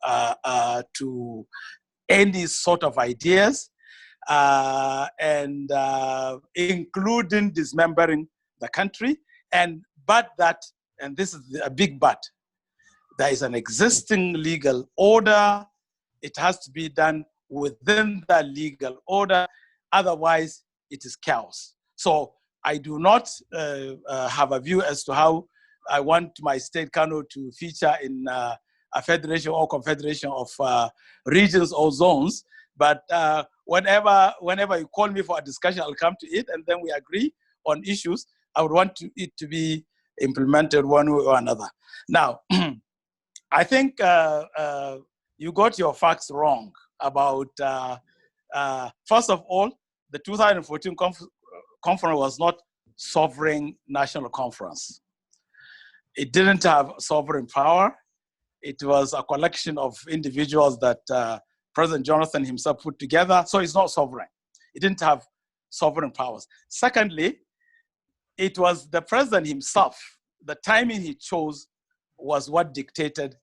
S5: any sort of ideas, and including dismembering the country. But this is a big but, there is an existing legal order. It has to be done within that legal order. Otherwise, it is chaos. So I do not have a view as to how I want my state, Kano, to feature in a federation or confederation of regions or zones. But whenever you call me for a discussion, I'll come to it, and then we agree on issues. I would want it to be implemented one way or another. Now, I think you got your facts wrong about, first of all, the 2014 conference was not sovereign national conference. It didn't have sovereign power. It was a collection of individuals that President Jonathan himself put together, so it's not sovereign. It didn't have sovereign powers. Secondly, it was the president himself. The timing he chose was what dictated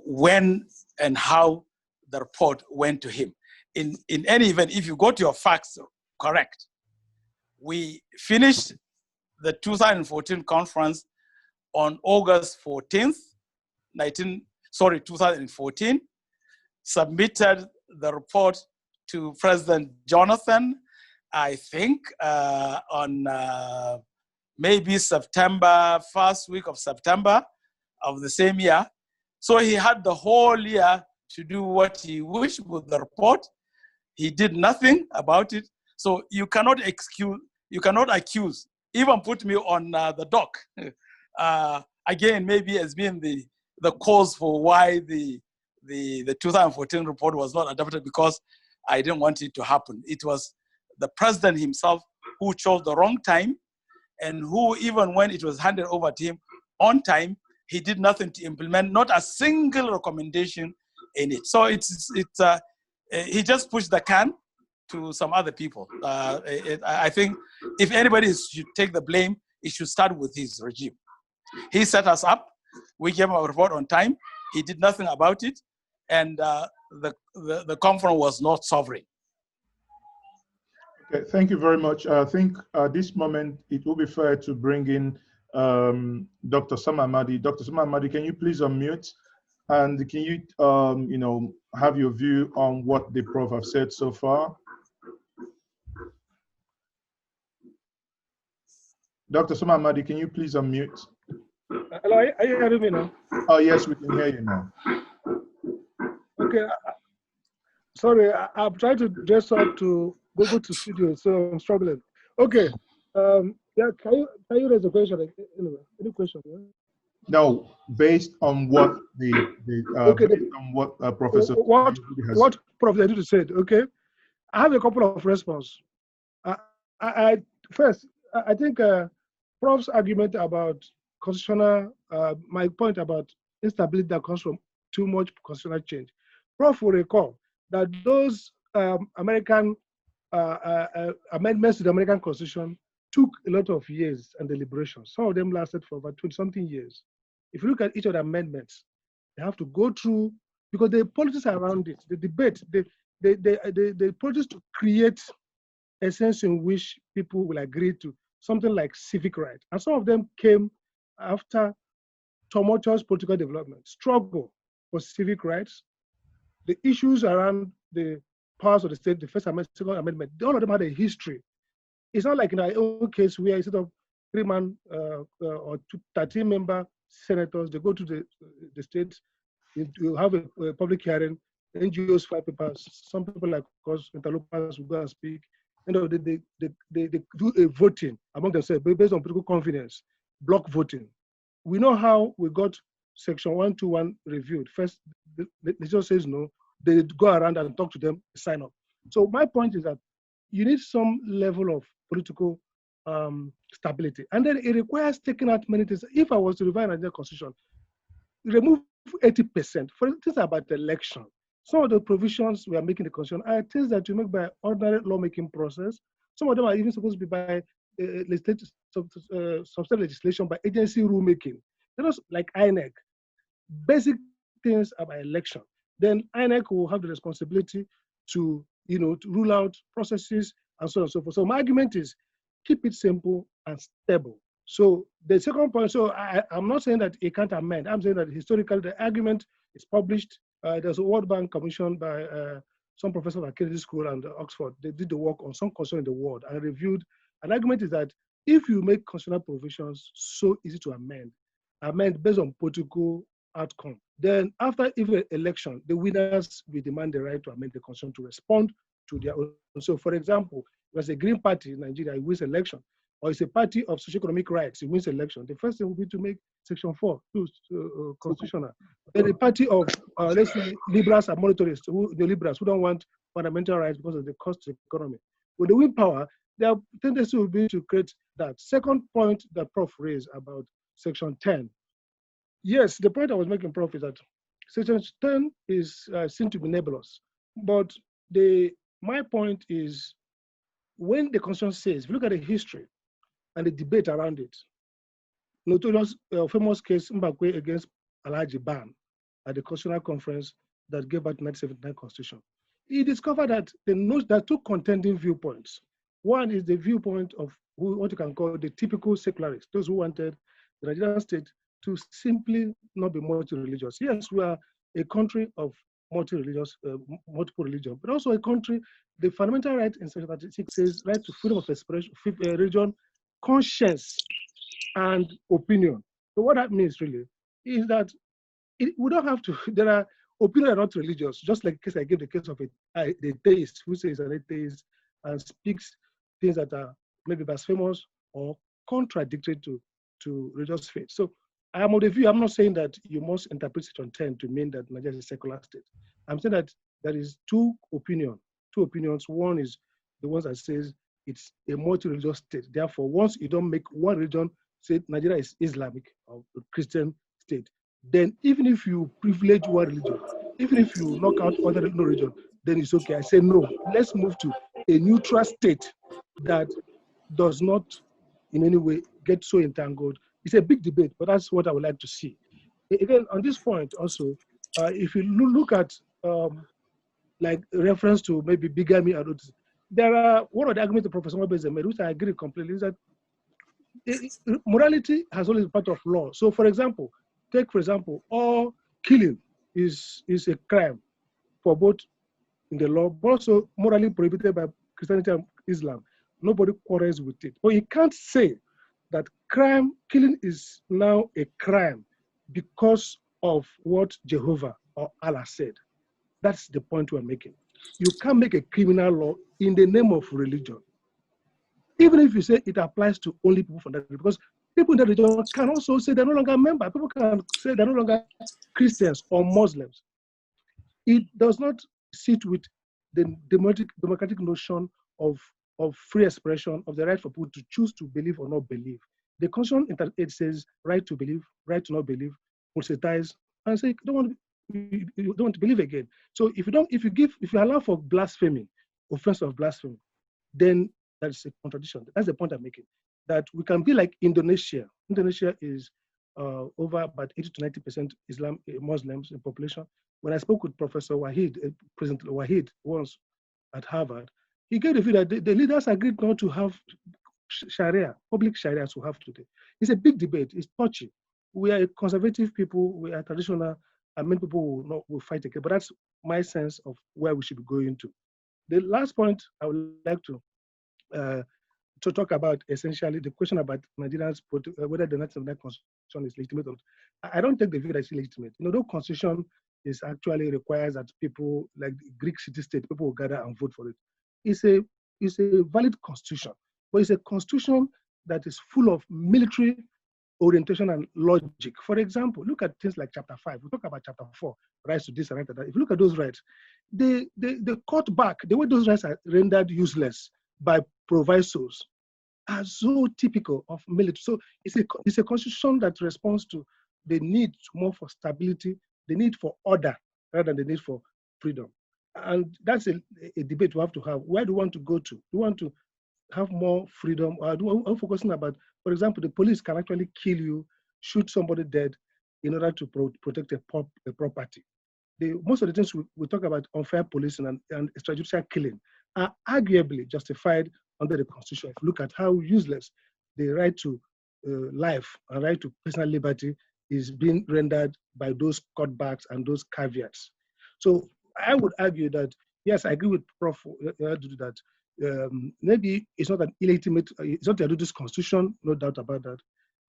S5: when and how the report went to him. In any event, if you got your facts correct, we finished the 2014 conference on August 14th, 2014, submitted the report to President Jonathan, I think on maybe September, first week of September of the same year. So he had the whole year to do what he wished with the report. He did nothing about it. So you cannot accuse, even put me on the dock. Again, maybe as being the cause for why the 2014 report was not adopted, because I didn't want it to happen. It was the president himself who chose the wrong time, and who, even when it was handed over to him on time, he did nothing to implement, not a single recommendation in it. So he just pushed the can to some other people. I think if anybody should take the blame, it should start with his regime. He set us up. We gave him a report on time. He did nothing about it, and the conference was not sovereign.
S1: Okay, thank you very much. I think at this moment it will be fair to bring in Dr. Sam Amadi. Dr. Sam Amadi, can you please unmute, and can you have your view on what the prof have said so far? Dr. Sam Amadi, can you please unmute?
S4: Hello, are you hearing me now?
S1: Oh yes, we can hear you now.
S4: Okay, sorry, I'm trying to dress up to go to studio, so I'm struggling. Okay, yeah, can you raise a question? Anyway, any question? Yeah?
S1: No, based on what Professor
S4: what Professor Yadudu said. Okay, I have a couple of responses. First, I think Prof's argument about constitutional, my point about instability that comes from too much constitutional change. Prof will recall that those American amendments to the American Constitution took a lot of years and deliberations. Some of them lasted for about 20-something years. If you look at each of the amendments, they have to go through, because the politics around it, the debate, the politics to create a sense in which people will agree to something like civic rights. And some of them came after tumultuous political development, struggle for civic rights, the issues around the powers of the state, the First Amendment, Second Amendment, all of them had a history. It's not like in our own case where instead of 3-man or 13-member senators, they go to the states, you have a public hearing, NGOs file papers, some people like us, interlocutors will go and speak, they do a voting among themselves based on political confidence, block voting. We know how we got Section 121 reviewed. First, the legislature says no, they go around and talk to them, sign up. So my point is that you need some level of political stability. And then it requires taking out many things. If I was to revise the Nigerian Constitution, remove 80%, for instance, about the election. Some of the provisions we are making in the Constitution are things that you make by ordinary lawmaking process. Some of them are even supposed to be by substantive legislation, by agency rulemaking. They're not like INEC. Basic things about election. Then INEC will have the responsibility to rule out processes and so on and so forth. So my argument is keep it simple and stable. So the second point, so I'm not saying that it can't amend. I'm saying that historically the argument is published. There's a World Bank commission by some professors at Kennedy School and Oxford. They did the work on some constitution in the world and reviewed. An argument is that if you make constitutional provisions so easy to amend based on political outcome, then after every election, the winners will demand the right to amend the constitution to respond to their own. So for example, if there's a Green Party in Nigeria, it wins election, or it's a party of socioeconomic rights, it wins election, the first thing will be to make Section 4 constitutional. Then the party of, let's say, liberals and monetarists, the liberals who don't want fundamental rights because of the cost to the economy. When they win power, their tendency will be to create that. Second point that Prof raised about Section 10, Yes, the point I was making, Prof, is that Section 10 is seen to be nebulous. But my point is, when the Constitution says, if you look at the history and the debate around it, notorious famous case Mbakwe against Alhaji Ban at the Constitutional Conference that gave out the 1979 Constitution, he discovered that there are two contending viewpoints. One is the viewpoint of what you can call the typical secularists, those who wanted the Nigerian state to simply not be multi-religious. Yes, we are a country of multiple religion, but also a country, the fundamental right in Section 36 says right to freedom of expression, religion, conscience, and opinion. So what that means really is that we don't have to, there are opinions are not religious, just like the case I gave the case of the theist who says an atheist and speaks things that are maybe blasphemous or contradictory to religious faith. So I am of the view, I'm not saying that you must interpret Section 10 to mean that Nigeria is a secular state. I'm saying that there is two opinions. One is the ones that says it's a multi-religious state. Therefore, once you don't make one religion say Nigeria is Islamic or Christian state, then even if you privilege one religion, even if you knock out other religion, then it's okay. I say no, let's move to a neutral state that does not in any way get so entangled. It's a big debate, but that's what I would like to see. Again, on this point also, if you look at like reference to maybe bigamy, there are one of the arguments that Professor Mabeze made, which I agree completely, is that morality has always been part of law. So for example, all killing is a crime for both in the law, but also morally prohibited by Christianity and Islam. Nobody quarrels with it. But you can't say that killing is now a crime because of what Jehovah or Allah said. That's the point we're making. You can't make a criminal law in the name of religion. Even if you say it applies to only people from that religion, because people in that religion can also say they're no longer members. People can say they're no longer Christians or Muslims. It does not sit with the democratic notion of free expression, of the right for people to choose to believe or not believe. The Constitution, it says right to believe, right to not believe, proselytize, and say you don't want to believe again. So if you allow for blasphemy, offense of blasphemy, then that's a contradiction. That's the point I'm making. That we can be like Indonesia. Indonesia is over about 80 to 90% Muslims in population. When I spoke with Professor Wahid, President Wahid, once at Harvard, he gave the view that the leaders agreed not to have Sharia, public Sharia as we have today. It's a big debate. It's touchy. We are conservative people. We are traditional, and many people will fight again. But that's my sense of where we should be going to. The last point I would like to talk about, essentially, the question about Nigerians, whether the 1999 Constitution is legitimate or not. I don't take the view that it's illegitimate. You know, the Constitution is actually requires that people, like the Greek city-state, people will gather and vote for it. It's a valid constitution, but it's a constitution that is full of military orientation and logic. For example, look at things like Chapter 5. We talk about Chapter 4, rights to this and right to that. If you look at those rights, they cut back, the way those rights are rendered useless by provisos are so typical of military. So it's a constitution that responds to the need more for stability, the need for order, rather than the need for freedom. And that's a debate we have to have. Where do we want to go to? Do we want to have more freedom? Or do we focusing about, for example, the police can actually kill you, shoot somebody dead in order to protect a property. Most of the things we talk about, unfair policing and extrajudicial killing, are arguably justified under the Constitution. If you look at how useless the right to life and right to personal liberty is being rendered by those cutbacks and those caveats. So I would argue that, yes, I agree with Prof. Yadudu that maybe it's not an illegitimate, it's not Yadudu's constitution, no doubt about that,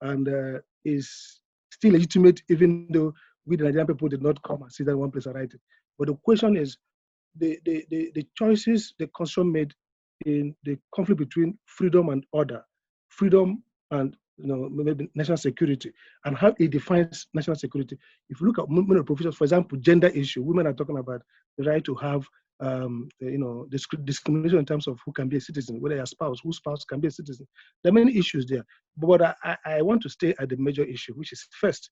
S4: and is still legitimate even though we, the Nigerian people, did not come and sit in one place and write it. But the question is, the choices the constitution made in the conflict between freedom and order, freedom and maybe national security, and how it defines national security. If you look at many provisions, for example, gender issue, women are talking about the right to have discrimination in terms of who can be a citizen, whether a spouse, whose spouse can be a citizen. There are many issues there. But I want to stay at the major issue, which is first,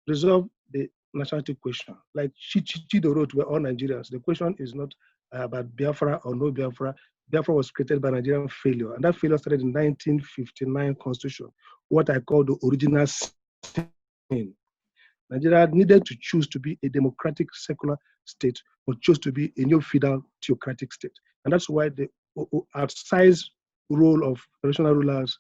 S4: resolve the nationality question. Like Chidi wrote, we're all Nigerians. The question is not about Biafra or no Biafra. Biafra was created by Nigerian failure, and that failure started in 1959 Constitution, what I call the original sin. Nigeria needed to choose to be a democratic secular state or chose to be a neo-feudal theocratic state. And that's why the outsized role of traditional rulers,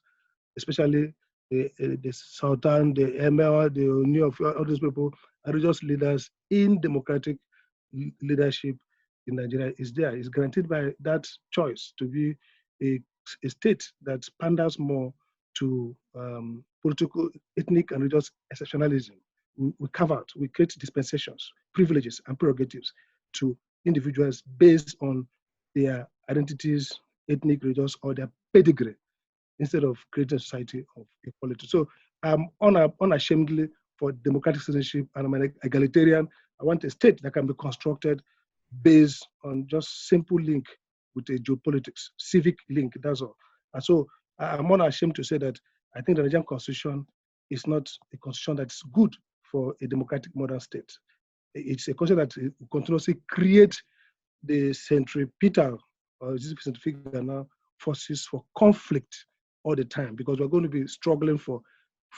S4: especially the Sultan, the Emir, the Oni of all these people, religious leaders in democratic leadership in Nigeria is there. It's guaranteed by that choice to be a state that panders more to political, ethnic, and religious exceptionalism. We carve out, we create dispensations, privileges, and prerogatives to individuals based on their identities, ethnic, religious, or their pedigree, instead of creating a society of equality. So I'm unashamedly for democratic citizenship, and I'm an egalitarian. I want a state that can be constructed based on just simple link with a geopolitics, civic link, that's all. And so I'm unashamed to say that I think the Nigerian constitution is not a constitution that's good for a democratic modern state. It's a constitution that continuously creates the centripetal, or is this centrifugal now, forces for conflict all the time, because we're going to be struggling for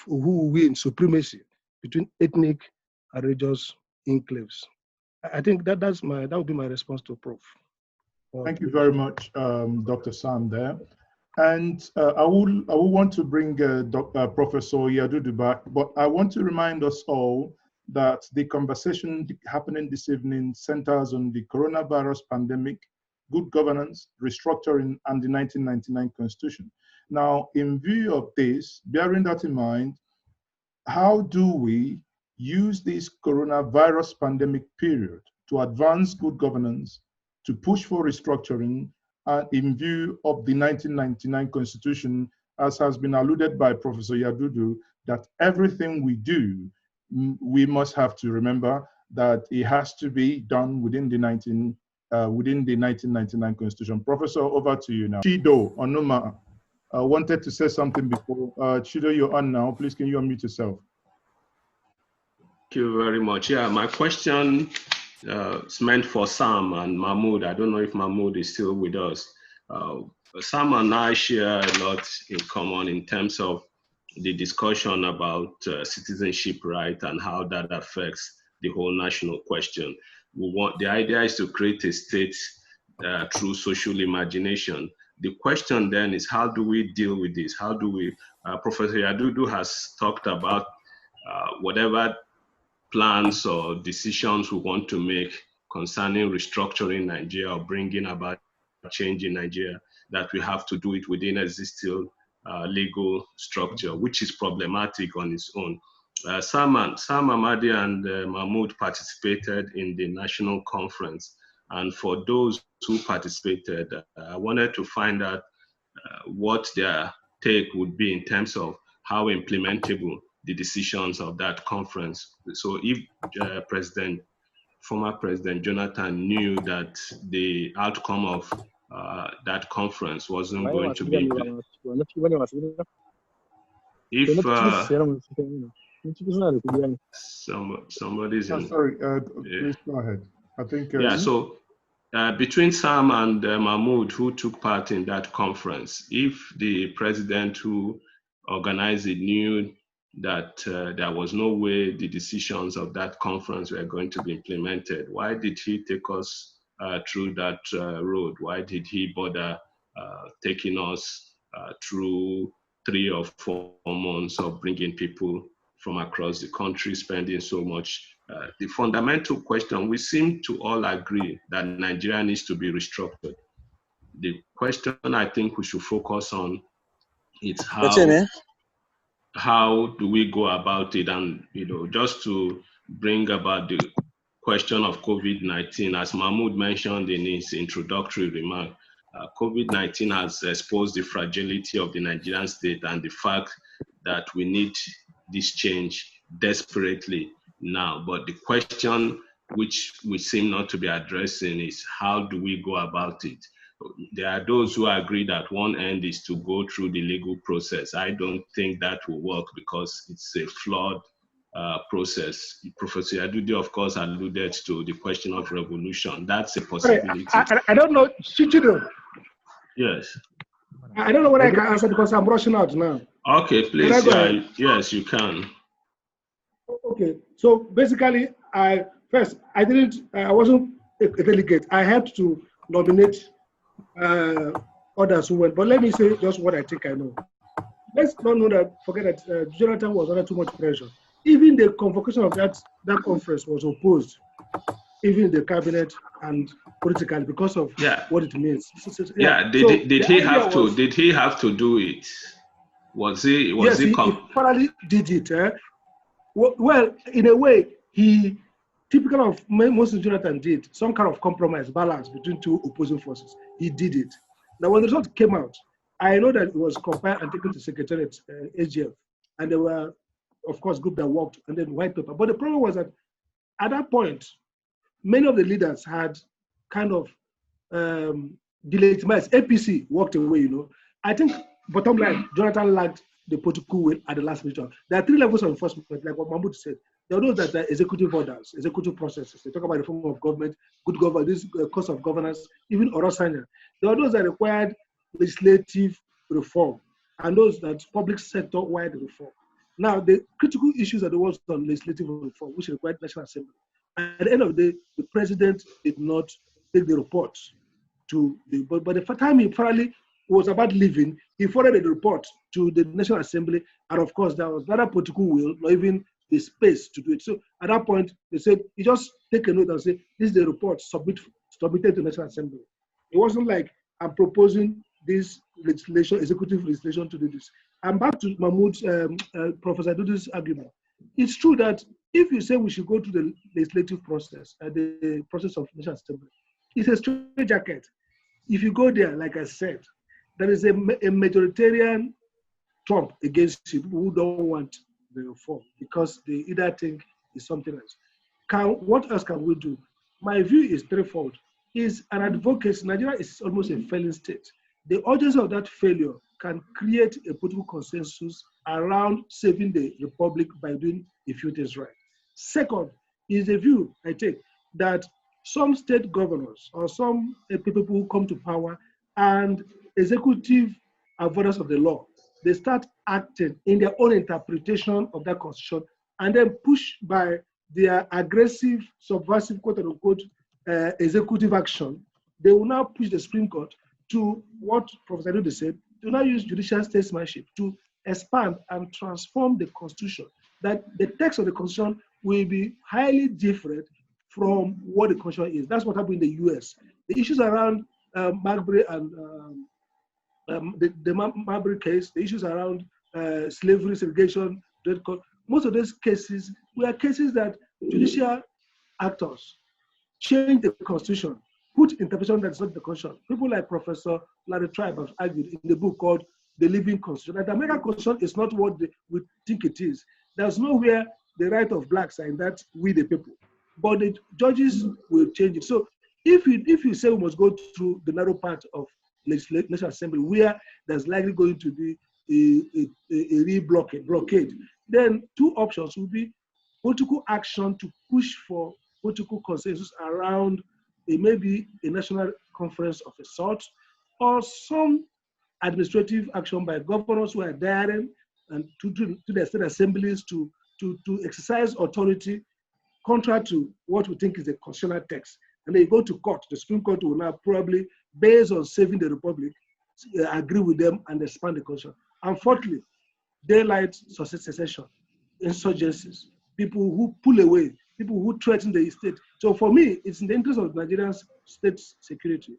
S4: who wins supremacy between ethnic and religious enclaves. I think that would be my response to Prof.
S1: Thank you very much, Dr. Sam there. And I will want to bring Professor Yadudu back, but I want to remind us all that the conversation happening this evening centers on the coronavirus pandemic, good governance, restructuring, and the 1999 Constitution. Now, in view of this, bearing that in mind, how do we use this coronavirus pandemic period to advance good governance, to push for restructuring, in view of the 1999 Constitution, as has been alluded by Professor Yadudu, that everything we do, we must have to remember that it has to be done within the 1999 Constitution. Professor, over to you now. Chido Onuma wanted to say something before. Chido, you're on now. Please, can you unmute yourself?
S6: Thank you very much. Yeah, my question is meant for Sam and Mahmud. I don't know if Mahmud is still with us. Sam and I share a lot in common in terms of the discussion about citizenship right and how that affects the whole national question. The idea is to create a state through social imagination. The question then is, how do we deal with this? How do we, Professor Yadudu has talked about whatever plans or decisions we want to make concerning restructuring Nigeria or bringing about change in Nigeria, that we have to do it within existing legal structure, which is problematic on its own. Sam, Amadi, and Mahmud participated in the national conference. And for those who participated, I wanted to find out what their take would be in terms of how implementable the decisions of that conference. So if former President Jonathan knew that the outcome of that conference wasn't going to be somebody's in.
S1: Sorry, please go ahead. I think.
S6: Yeah, so between Sam and Mahmud, who took part in that conference, if the president who organized it knew that there was no way the decisions of that conference were going to be implemented, why did he take us through that road? Why did he bother taking us through 3 or 4 months of bringing people from across the country, spending so much? The fundamental question, we seem to all agree that Nigeria needs to be restructured. The question I think we should focus on is how do we go about it? And just to bring about the question of COVID-19, as Mahmoud mentioned in his introductory remark, COVID-19 has exposed the fragility of the Nigerian state and the fact that we need this change desperately now. But the question which we seem not to be addressing is, how do we go about it? There are those who agree that one end is to go through the legal process. I don't think that will work because it's a flawed process. Professor Yadudu, of course, alluded to the question of revolution. That's a possibility.
S4: I don't know, Chidi.
S6: Yes.
S4: I don't know what I can answer because I'm rushing out now.
S6: Okay, please. Yes, you can.
S4: Okay, so basically, I wasn't a delegate. I had to nominate others who went, but let me say just what I think I know. Let's not forget that Jonathan was under too much pressure. Even the convocation of that conference was opposed, even the cabinet and politically, because of what it means.
S6: Did he have to do it? Yes,
S4: he finally did it. Well, in a way, he, typical of most Jonathan did, some kind of compromise, balance between two opposing forces. He did it. Now, when the result came out, I know that it was compiled and taken to Secretariat, AGF, and there were, of course, groups that worked, and then white paper. But the problem was that at that point, many of the leaders had kind of delegitimized. APC walked away, you know. I think, bottom line, Jonathan lacked the Tochukwu will at the last meeting. There are 3 levels of enforcement, like what Mahmud said. There are those that are executive orders, executive processes. They talk about the form of government, good governance, this cost of governance, even Orosanya. There are those that required legislative reform, and those that public sector-wide reform. Now, the critical issues are the ones on legislative reform, which required National Assembly. At the end of the day, the president did not take the report to the, but by the time he finally was about leaving, he forwarded the report to the National Assembly, and of course, there was not a political will, not even the space to do it. So at that point, they said, you just take a note and say, this is the report submitted to the National Assembly. It wasn't like, I'm proposing this legislation, executive legislation to do this. I'm back to Mahmoud's, Professor Dudu's argument. It's true that if you say we should go to the legislative process, the process of National Assembly, it's a straight jacket. If you go there, like I said, there is a majoritarian trump against you, people who don't want the reform because they either think it's something else. What else can we do? My view is threefold. Is an advocacy. Nigeria is almost a failing state. The urgency of that failure can create a political consensus around saving the republic by doing a few things right. Second is the view I take that some state governors or some people who come to power and executive avoidance of the law, they start acting in their own interpretation of that constitution and then pushed by their aggressive, subversive, quote unquote, executive action, they will now push the Supreme Court to what Professor Yadudu said, to now use judicial statesmanship to expand and transform the Constitution, that the text of the Constitution will be highly different from what the Constitution is. That's what happened in the US. The issues around Marbury and the Marbury case, the issues around slavery, segregation, most of those cases were cases that judicial actors changed the Constitution, put interpretation that's not the Constitution. People like Professor Larry Tribe have argued in the book called The Living Constitution that the American Constitution is not what we think it is. There's nowhere the right of blacks are in that we the people. But the judges will change it. So if you say we must go through the narrow part of National Assembly where there's likely going to be a blockade, then 2 options will be political action to push for political consensus around maybe a national conference of a sort, or some administrative action by governors who are daring and to the state assemblies to exercise authority contrary to what we think is a constitutional text. And they go to court. The Supreme Court will now probably, based on saving the republic, agree with them and expand the constitution. And fourthly, daylight secession, insurgencies, people who pull away, people who threaten the state. So for me, it's in the interest of Nigeria's state security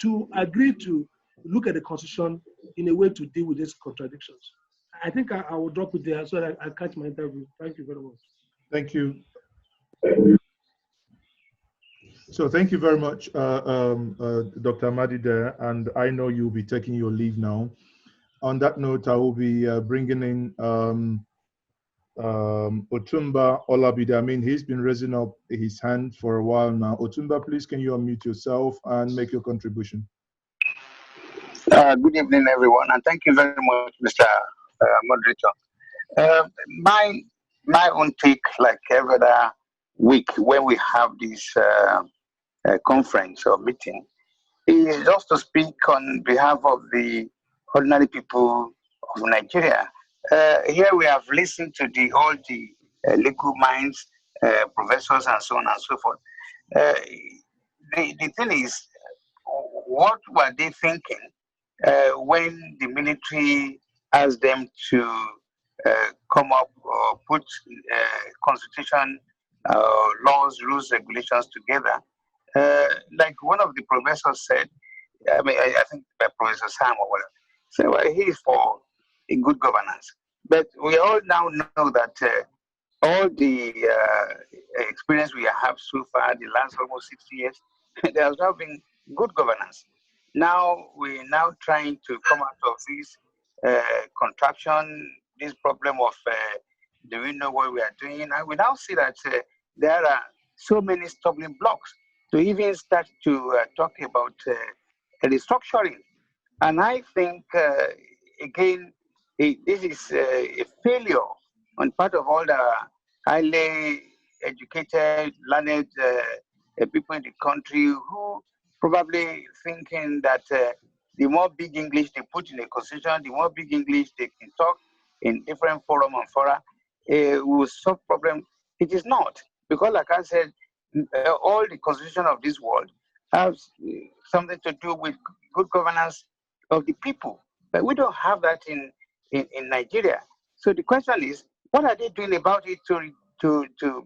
S4: to agree to look at the Constitution in a way to deal with these contradictions. I think I will drop it there so that I catch my interview. Thank you very much.
S1: Thank you. So thank you very much, Dr. Amadi there, and I know you'll be taking your leave now. On that note, I will be bringing in Otumba Olabide. I mean, he's been raising up his hand for a while now. Otumba, please, can you unmute yourself and make your contribution?
S8: Good evening, everyone, and thank you very much, Mr. Moderator. My my own take, like every other week when we have this conference or meeting, is just to speak on behalf of the ordinary people of Nigeria. Here we have listened to all the legal minds, professors, and so on and so forth. The thing is, what were they thinking when the military asked them to come up or put constitution, laws, rules, regulations together? Like one of the professors said, I mean, I think Professor Sam or whatever, said, well, he is for a good governance. But we all now know that all the experience we have so far, the last almost 60 years, there has not been good governance. Now we're now trying to come out of this contraction, this problem of do we know what we are doing? And we now see that there are so many stumbling blocks to even start to talk about restructuring. And I think, again, this is a failure on part of all the highly educated, learned people in the country who probably thinking that the more big English they put in the constitution, the more big English they can talk in different forum and fora, will solve problem. It is not, because like I said, all the constitution of this world has something to do with good governance of the people, but we don't have that in Nigeria. So the question is, what are they doing about it to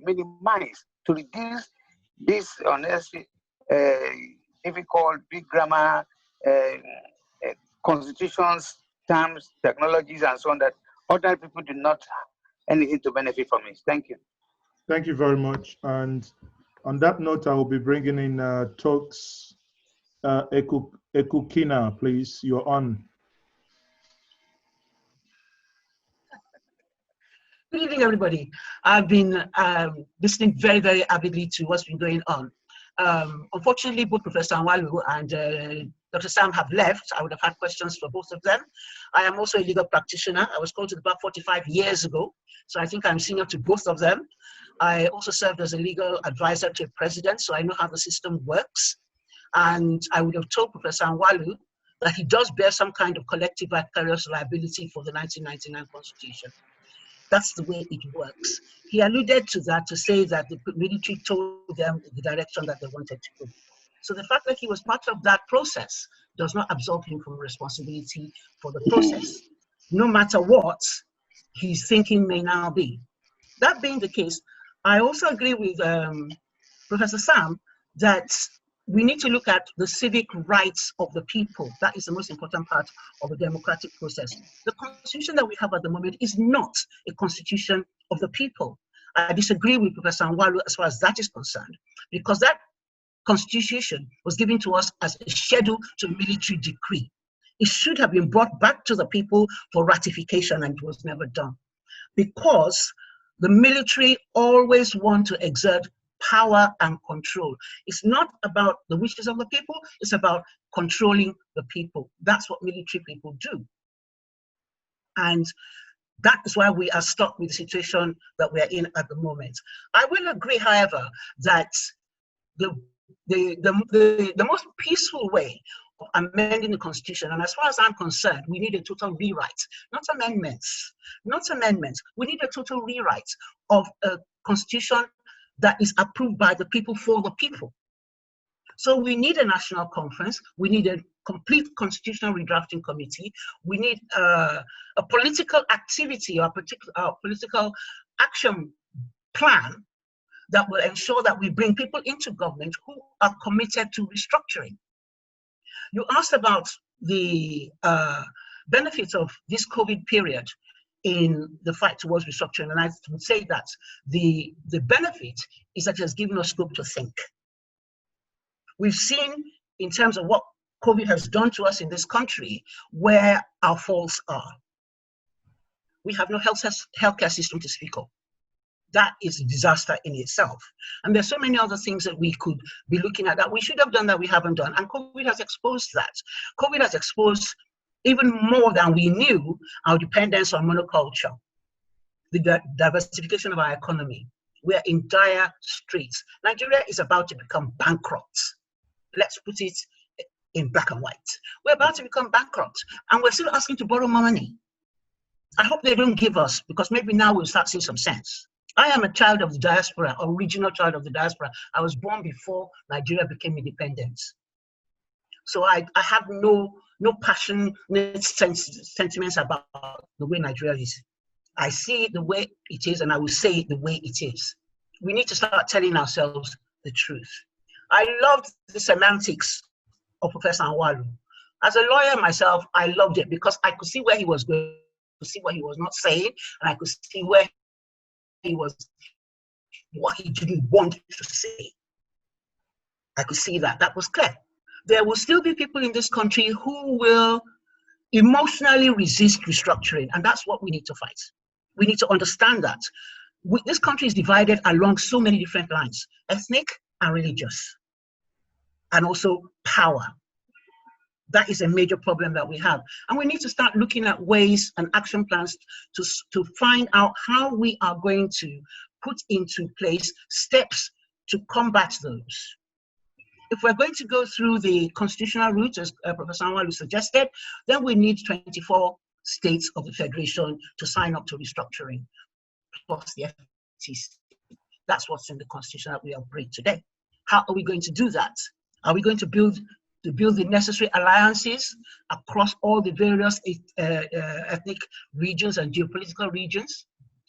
S8: minimize, to reduce this unnecessary, difficult, big grammar, constitutions, terms, technologies, and so on that other people do not have anything to benefit from it? Thank you.
S1: Thank you very much. And on that note, I will be bringing in Toks Ekukina, please. You're on.
S9: Good evening, everybody. I've been listening very, very avidly to what's been going on. Unfortunately, both Professor Auwal and Dr. Sam have left. I would have had questions for both of them. I am also a legal practitioner. I was called to the bar 45 years ago, so I think I'm senior to both of them. I also served as a legal advisor to a president, so I know how the system works. And I would have told Professor Auwal that he does bear some kind of collective vicarious liability for the 1999 Constitution. That's the way it works. He alluded to that to say that the military told them the direction that they wanted to go. So the fact that he was part of that process does not absolve him from responsibility for the process, no matter what his thinking may now be. That being the case, I also agree with Professor Sam that we need to look at the civic rights of the people. That is the most important part of the democratic process. The constitution that we have at the moment is not a constitution of the people. I disagree with Professor Auwal as far as that is concerned, because that constitution was given to us as a schedule to a military decree. It should have been brought back to the people for ratification, and it was never done. Because the military always want to exert power and control. It's not about the wishes of the people, it's about controlling the people. That's what military people do. And that is why we are stuck with the situation that we are in at the moment. I will agree, however, that the most peaceful way of amending the constitution, and as far as I'm concerned, we need a total rewrite, not amendments, we need a total rewrite of a constitution that is approved by the people for the people. So we need a national conference, we need a complete constitutional redrafting committee, we need a political activity or a political action plan that will ensure that we bring people into government who are committed to restructuring. You asked about the benefits of this COVID period in the fight towards restructuring, and I would say that the benefit is that it has given us scope to think. We've seen in terms of what COVID has done to us in this country where our faults are. We have no healthcare system to speak of. That is a disaster in itself. And there's so many other things that we could be looking at that we should have done that we haven't done. And COVID has exposed that. COVID has exposed even more than we knew our dependence on monoculture. the diversification of our economy. We are in dire straits. Nigeria is about to become bankrupt. Let's put it in black and white. We're about to become bankrupt, and we're still asking to borrow more money. I hope they don't give us, because maybe now we'll start seeing some sense. I am a child of the diaspora, original child of the diaspora. I was born before Nigeria became independent. So I have no passionate sentiments about the way Nigeria is. I see it the way it is, and I will say it the way it is. We need to start telling ourselves the truth. I loved the semantics of Professor Auwal. As a lawyer myself, I loved it because I could see where he was going, to see what he was not saying, and I could see where he was, what he didn't want to say. I could see that. That was clear. There will still be people in this country who will emotionally resist restructuring, and that's what we need to fight. We need to understand that. This country is divided along so many different lines, ethnic and religious, and also power. That is a major problem that we have. And we need to start looking at ways and action plans to find out how we are going to put into place steps to combat those. If we're going to go through the constitutional route, as Professor Auwal suggested, then we need 24 states of the Federation to sign up to restructuring, plus the FTC. That's what's in the Constitution that we operate today. How are we going to do that? Are we going to build the necessary alliances across all the various ethnic regions and geopolitical regions?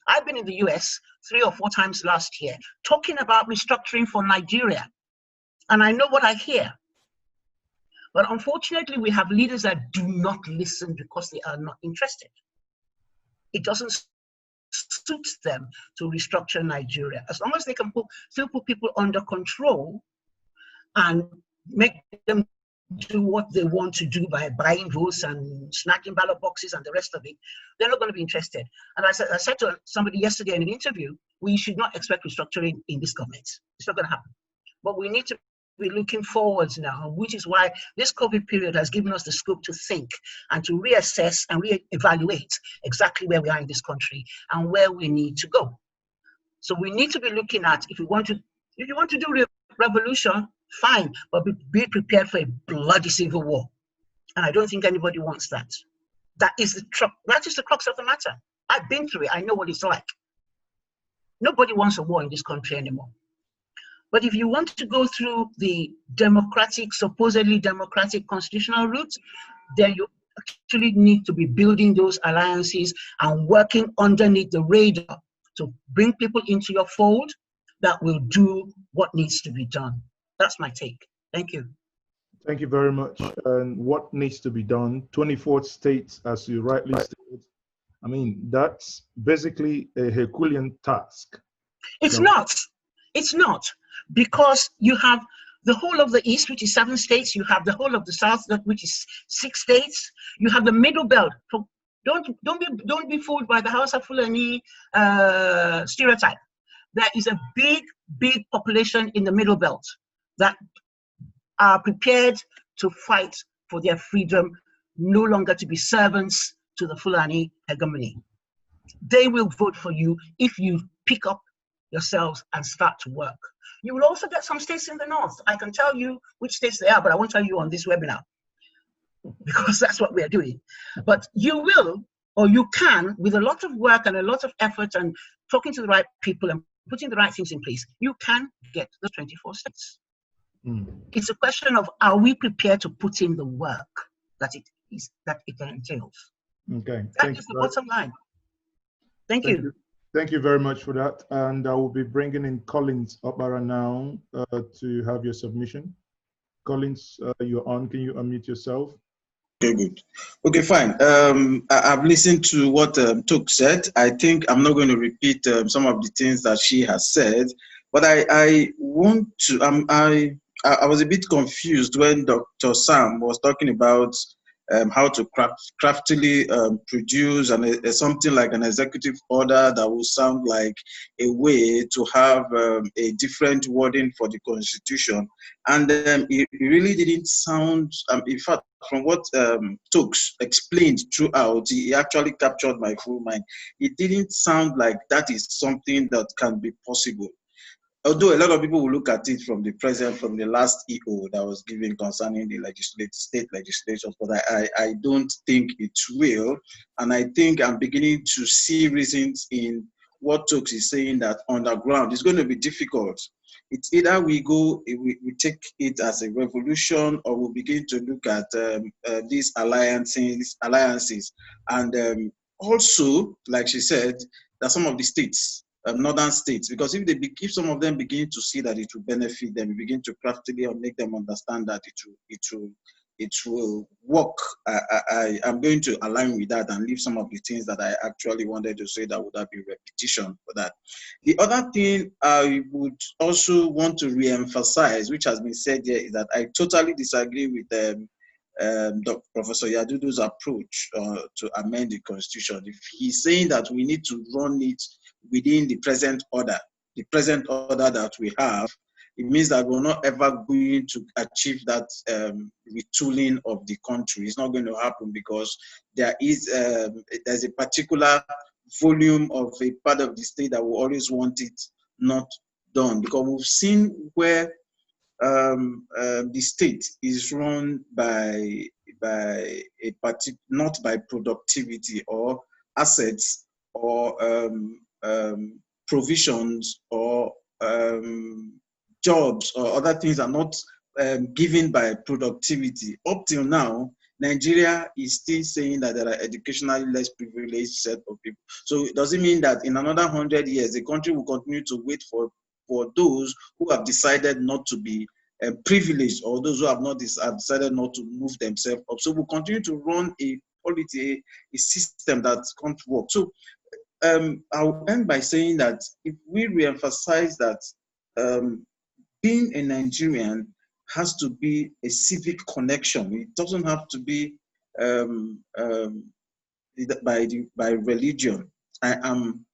S9: I've been in the US 3 or 4 times last year talking about restructuring for Nigeria. And I know what I hear. But unfortunately, we have leaders that do not listen because they are not interested. It doesn't suit them to restructure Nigeria. As long as they can still put people under control and make them do what they want to do by buying votes and snatching ballot boxes and the rest of it, they're not going to be interested. And I said to somebody yesterday in an interview, we should not expect restructuring in this government. It's not going to happen. But we need to be looking forwards now, which is why this COVID period has given us the scope to think and to reassess and reevaluate exactly where we are in this country and where we need to go. So we need to be looking at, if you want to do revolution, fine, but be prepared for a bloody civil war. And I don't think anybody wants that. That is the crux of the matter. I've been through it. I know what it's like. Nobody wants a war in this country anymore. But if you want to go through the democratic, supposedly democratic constitutional route, then you actually need to be building those alliances and working underneath the radar to bring people into your fold that will do what needs to be done. That's my take. Thank you.
S1: Thank you very much. And what needs to be done? 24 states, as you rightly stated. I mean, that's basically a Herculean task.
S9: It's not. It's not. Because you have the whole of the East, which is 7 states. You have the whole of the South, which is 6 states. You have the Middle Belt. Don't be fooled by the Hausa Fulani stereotype. There is a big population in the Middle Belt that are prepared to fight for their freedom, no longer to be servants to the Fulani hegemony. They will vote for you if you pick up yourselves and start to work. You will also get some states in the North. I can tell you which states they are, but I won't tell you on this webinar because that's what we are doing. But you will, or you can, with a lot of work and a lot of effort and talking to the right people and putting the right things in place, you can get the 24 states. It's a question of, are we prepared to put in the work that it entails?
S1: Okay.
S9: That is the bottom line. Thank you.
S1: Thank you very much for that. And I will be bringing in Collins Opara now to have your submission. Collins, you're on. Can you unmute yourself?
S10: Okay, good. Okay, fine. I've listened to what Tok said. I think I'm not going to repeat some of the things that she has said, but I want to, I was a bit confused when Dr. Sam was talking about how to craftily produce something like an executive order that will sound like a way to have a different wording for the Constitution. And it really didn't sound, in fact, from what Tokes explained throughout, he actually captured my full mind. It didn't sound like that is something that can be possible. Although a lot of people will look at it from the last EO that was given concerning the state legislatures, but I don't think it will. And I think I'm beginning to see reasons in what Tokes is saying, that underground is going to be difficult. It's either we take it as a revolution, or we begin to look at these alliances. And also, like she said, that some of the states, northern states, because if some of them begin to see that it will benefit them, we begin to craftily make them understand that it will work. I'm going to align with that and leave some of the things that I actually wanted to say that would have been repetition for that. The other thing I would also want to re-emphasize, which has been said here, is that I totally disagree with Professor Yadudu's approach to amend the Constitution. If he's saying that we need to run it within the present order that we have, it means that we're not ever going to achieve that retooling of the country. It's not going to happen, because there's a particular volume of a part of the state that will always want it not done, because we've seen where the state is run by a party, not by productivity or assets or provisions or jobs or other things are not given by productivity. Up till now, Nigeria is still saying that there are educationally less privileged set of people. So it doesn't mean that in another 100 years, the country will continue to wait for those who have decided not to be privileged, or those who have decided not to move themselves up. So we'll continue to run a polity, a system that can't work. So I'll end by saying that if we re-emphasize that being a Nigerian has to be a civic connection. It doesn't have to be by religion. I'm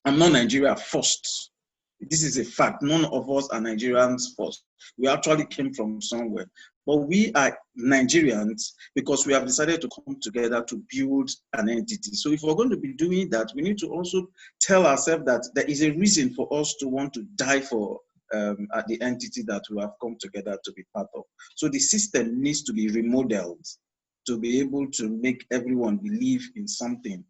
S10: not Nigeria first. This is a fact. None of us are Nigerians first. We actually came from somewhere. But we are Nigerians because we have decided to come together to build an entity. So if we're going to be doing that, we need to also tell ourselves that there is a reason for us to want to die for the entity that we have come together to be part of. So the system needs to be remodeled to be able to make everyone believe in something